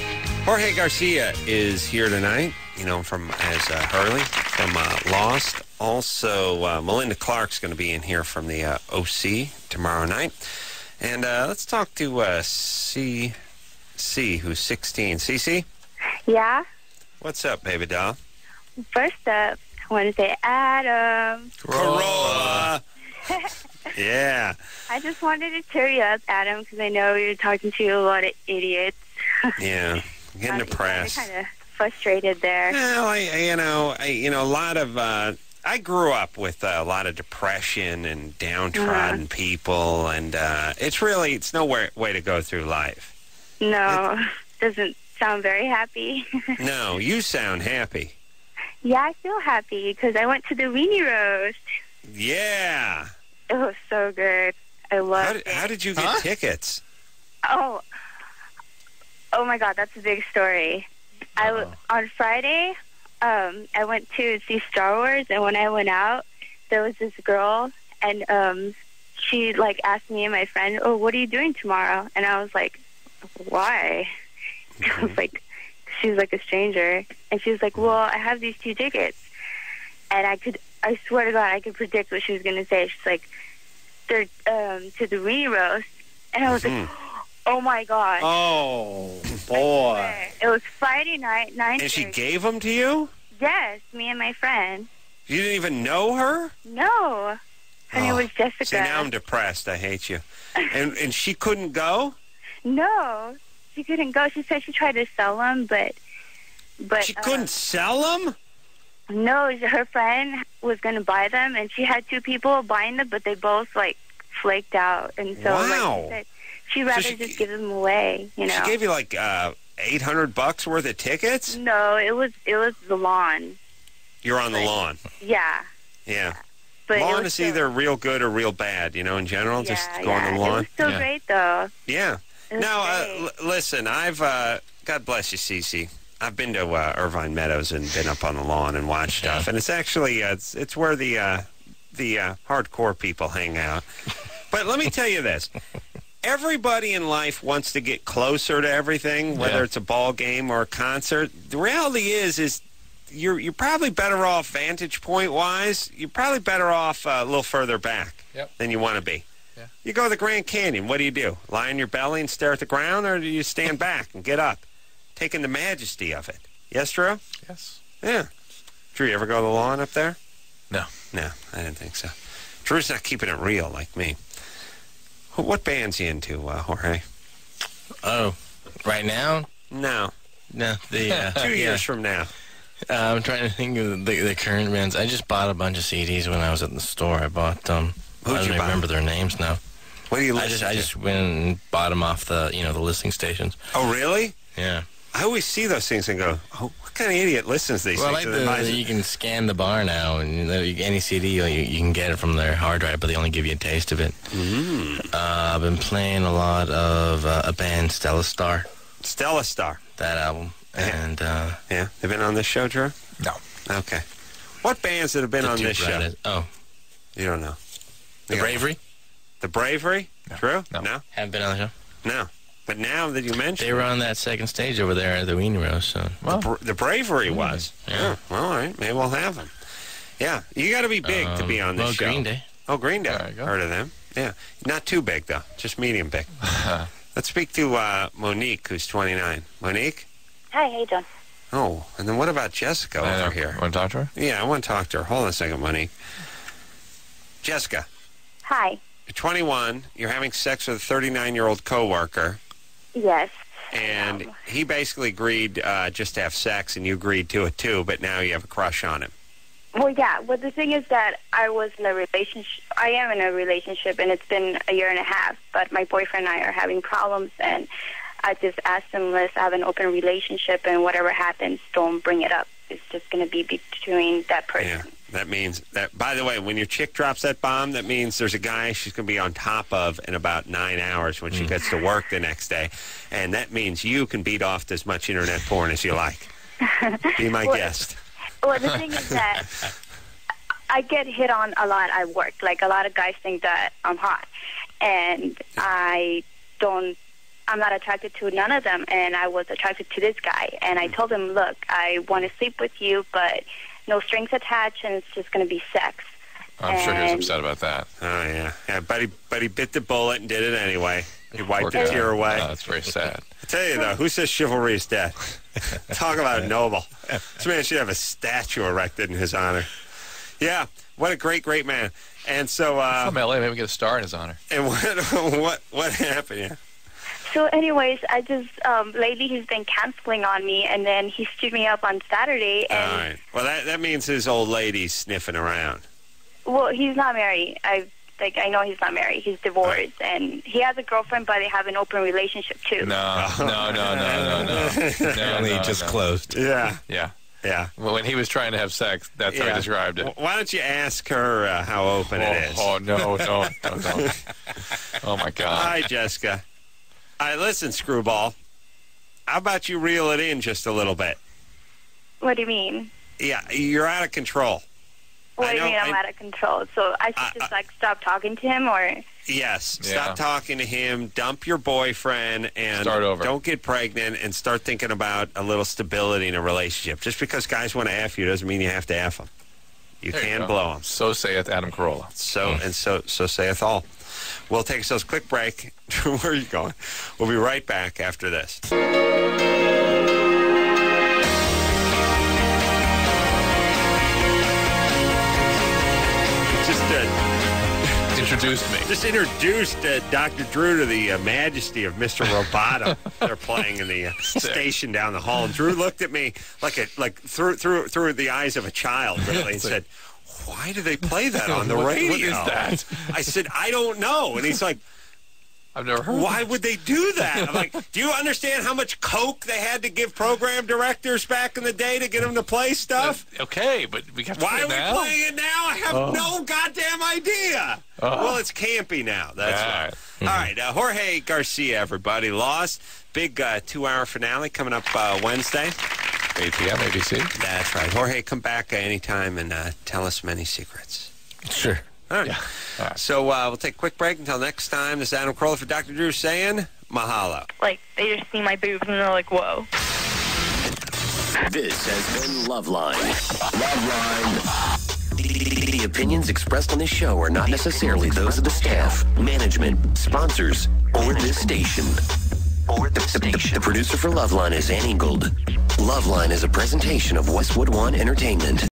Jorge Garcia is here tonight. You know him from as Hurley from Lost. Also, Melinda Clark's going to be in here from the OC tomorrow night. And let's talk to CC, who's 16. CC? Yeah? What's up, baby doll? First up, I want to say Adam. Carolla. Yeah. I just wanted to cheer you up, Adam, because I know you're talking to a lot of idiots. Yeah, I'm getting depressed. I'm kind of frustrated there. Well, a lot of. I grew up with a lot of depression and downtrodden people, and it's no way to go through life. No, doesn't sound very happy. No, you sound happy. Yeah, I feel happy because I went to the weenie roast. Yeah. It was so good. I loved it. How did you get tickets? Oh my God, that's a big story. On Friday, I went to see Star Wars, and when I went out, there was this girl, and she asked me and my friend, "Oh, what are you doing tomorrow?" And I was like, "Why?" I was like, she was like a stranger, and she was like, "Well, I have these 2 tickets," and I swear to God, I could predict what she was going to say. She's like, "They're to the weenie roast," and I was like, "Oh my God!" Oh boy! It was Friday night, 9:30. And she gave them to you? Yes, me and my friend. You didn't even know her? No, her name was Jessica. See, now I'm depressed. I hate you. And she couldn't go? No, she couldn't go. She said she tried to sell them, but she couldn't sell them? No, her friend was going to buy them, and she had 2 people buying them, but they both flaked out, and so wow. She said she'd rather just give them away. You know, she gave you $800 worth of tickets? No, it was the lawn. You're on the lawn. Yeah. Yeah. But lawn is either real good or real bad, in general. Yeah, just go on the lawn. It was still great, though. Yeah. Now, listen, God bless you, Cece. I've been to Irvine Meadows and been up on the lawn and watched stuff, and it's actually it's where the hardcore people hang out. But let me tell you this. Everybody in life wants to get closer to everything, whether it's a ball game or a concert. The reality is you're probably better off vantage point wise. You're probably better off a little further back than you want to be. Yeah. You go to the Grand Canyon. What do? Lie on your belly and stare at the ground, or do you stand back and get up, taking the majesty of it? Yes, Drew? Yes. Yeah. Drew, you ever go to the lawn up there? No. No, I didn't think so. Drew's not keeping it real like me. What band's you into, Jorge? Oh, right now? No. No, the 2 years from now. I'm trying to think of the current bands. I just bought a bunch of CDs when I was at the store. I bought I don't even remember their names now. What do you listen to? I just went and bought them off the the listing stations. Oh, really? Yeah. I always see those things and go, "Oh, what kind of idiot listens to these things?" Well, you can scan the bar now, and any CD you can get it from their hard drive, but they only give you a taste of it. I've been playing a lot of a band, Stella Star. Stella Star. That album. And they've been on this show, Drew? No. Okay. What bands that have been on this show? Oh, you don't know. The Bravery. The Bravery? No. Drew? No. Haven't been on the show. No. But now that you mention they were on that second stage over there at the Weenie Roast. So. The Bravery was. Yeah. Well, all right. Maybe we'll have them. Yeah. You got to be big to be on this show. Green Day. Oh, Green Day. There you go. Heard of them. Yeah. Not too big, though. Just medium big. Let's speak to Monique, who's 29. Monique? Hi, how you doing? Oh, and then what about Jessica over here? Want to talk to her? Yeah, I want to talk to her. Hold on a second, Monique. Jessica. Hi. You're 21. You're having sex with a 39-year-old coworker. Yes. And he basically agreed just to have sex, and you agreed to it too, but now you have a crush on him. Well, yeah. Well, the thing is that I am in a relationship, and it's been a year and a half, but my boyfriend and I are having problems, and I just asked him, let's have an open relationship, and whatever happens, don't bring it up. It's just going to be between that person. Yeah, that means that, by the way, when your chick drops that bomb, that means there's a guy she's going to be on top of in about 9 hours when she gets to work the next day. And that means you can beat off as much internet porn as you like. Be my guest. Well, the thing is that I get hit on a lot at work. Like, a lot of guys think that I'm hot. And I'm not attracted to none of them, and I was attracted to this guy. And I told him, look, I want to sleep with you, but no strings attached, and it's just going to be sex. I'm sure he was upset about that. Oh, yeah. But he bit the bullet and did it anyway. He wiped a tear away. Oh, that's very sad. I tell you, though, who says chivalry is dead? Talk about a noble. This man should have a statue erected in his honor. Yeah, what a great, great man. And so... from L.A., maybe we get a star in his honor. And what happened, yeah? So anyways, I just, lately he's been canceling on me, and then he stood me up on Saturday. And, all right. Well, that means his old lady's sniffing around. Well, he's not married. I know he's not married. He's divorced, and he has a girlfriend, but they have an open relationship, too. No. Only just closed. Yeah. Yeah. Yeah. Well, when he was trying to have sex, that's how he described it. Why don't you ask her how open it is? Oh, no. Oh, my God. Hi, Jessica. All right, listen, Screwball. How about you reel it in just a little bit? What do you mean? Yeah, you're out of control. What do you mean I'm out of control? So I should just, stop talking to him, or? Yes, stop talking to him, dump your boyfriend, and start over. Don't get pregnant, and start thinking about a little stability in a relationship. Just because guys want to F you doesn't mean you have to F them. You can blow them. So saith Adam Carolla. So saith all. We'll take ourselves a quick break. Where are you going? We'll be right back after this. Just introduced Dr. Drew to the majesty of Mr. Roboto. They're playing in the station down the hall, and Drew looked at me like through the eyes of a child, really, and said, "Why do they play that on the radio?" What is that? I said, "I don't know," and he's like, I've never heard. Why would they do that? I'm like, do you understand how much coke they had to give program directors back in the day to get them to play stuff? Okay, but we got to Why are we playing it now? I have no goddamn idea. Well, it's campy now. That's right. Mm-hmm. All right, Jorge Garcia, everybody, lost. Big 2-hour finale coming up Wednesday. 8 p.m. ABC. That's right. Jorge, come back anytime and tell us many secrets. Sure. All right. Yeah. All right. So we'll take a quick break. Until next time, this is Adam Carolla for Dr. Drew saying mahalo. Like, they just see my boobs and they're like, whoa. This has been Loveline. Loveline. The opinions expressed on this show are not necessarily those of the staff, management, sponsors, or this station. The producer for Loveline is Ann Ingold. Loveline is a presentation of Westwood One Entertainment.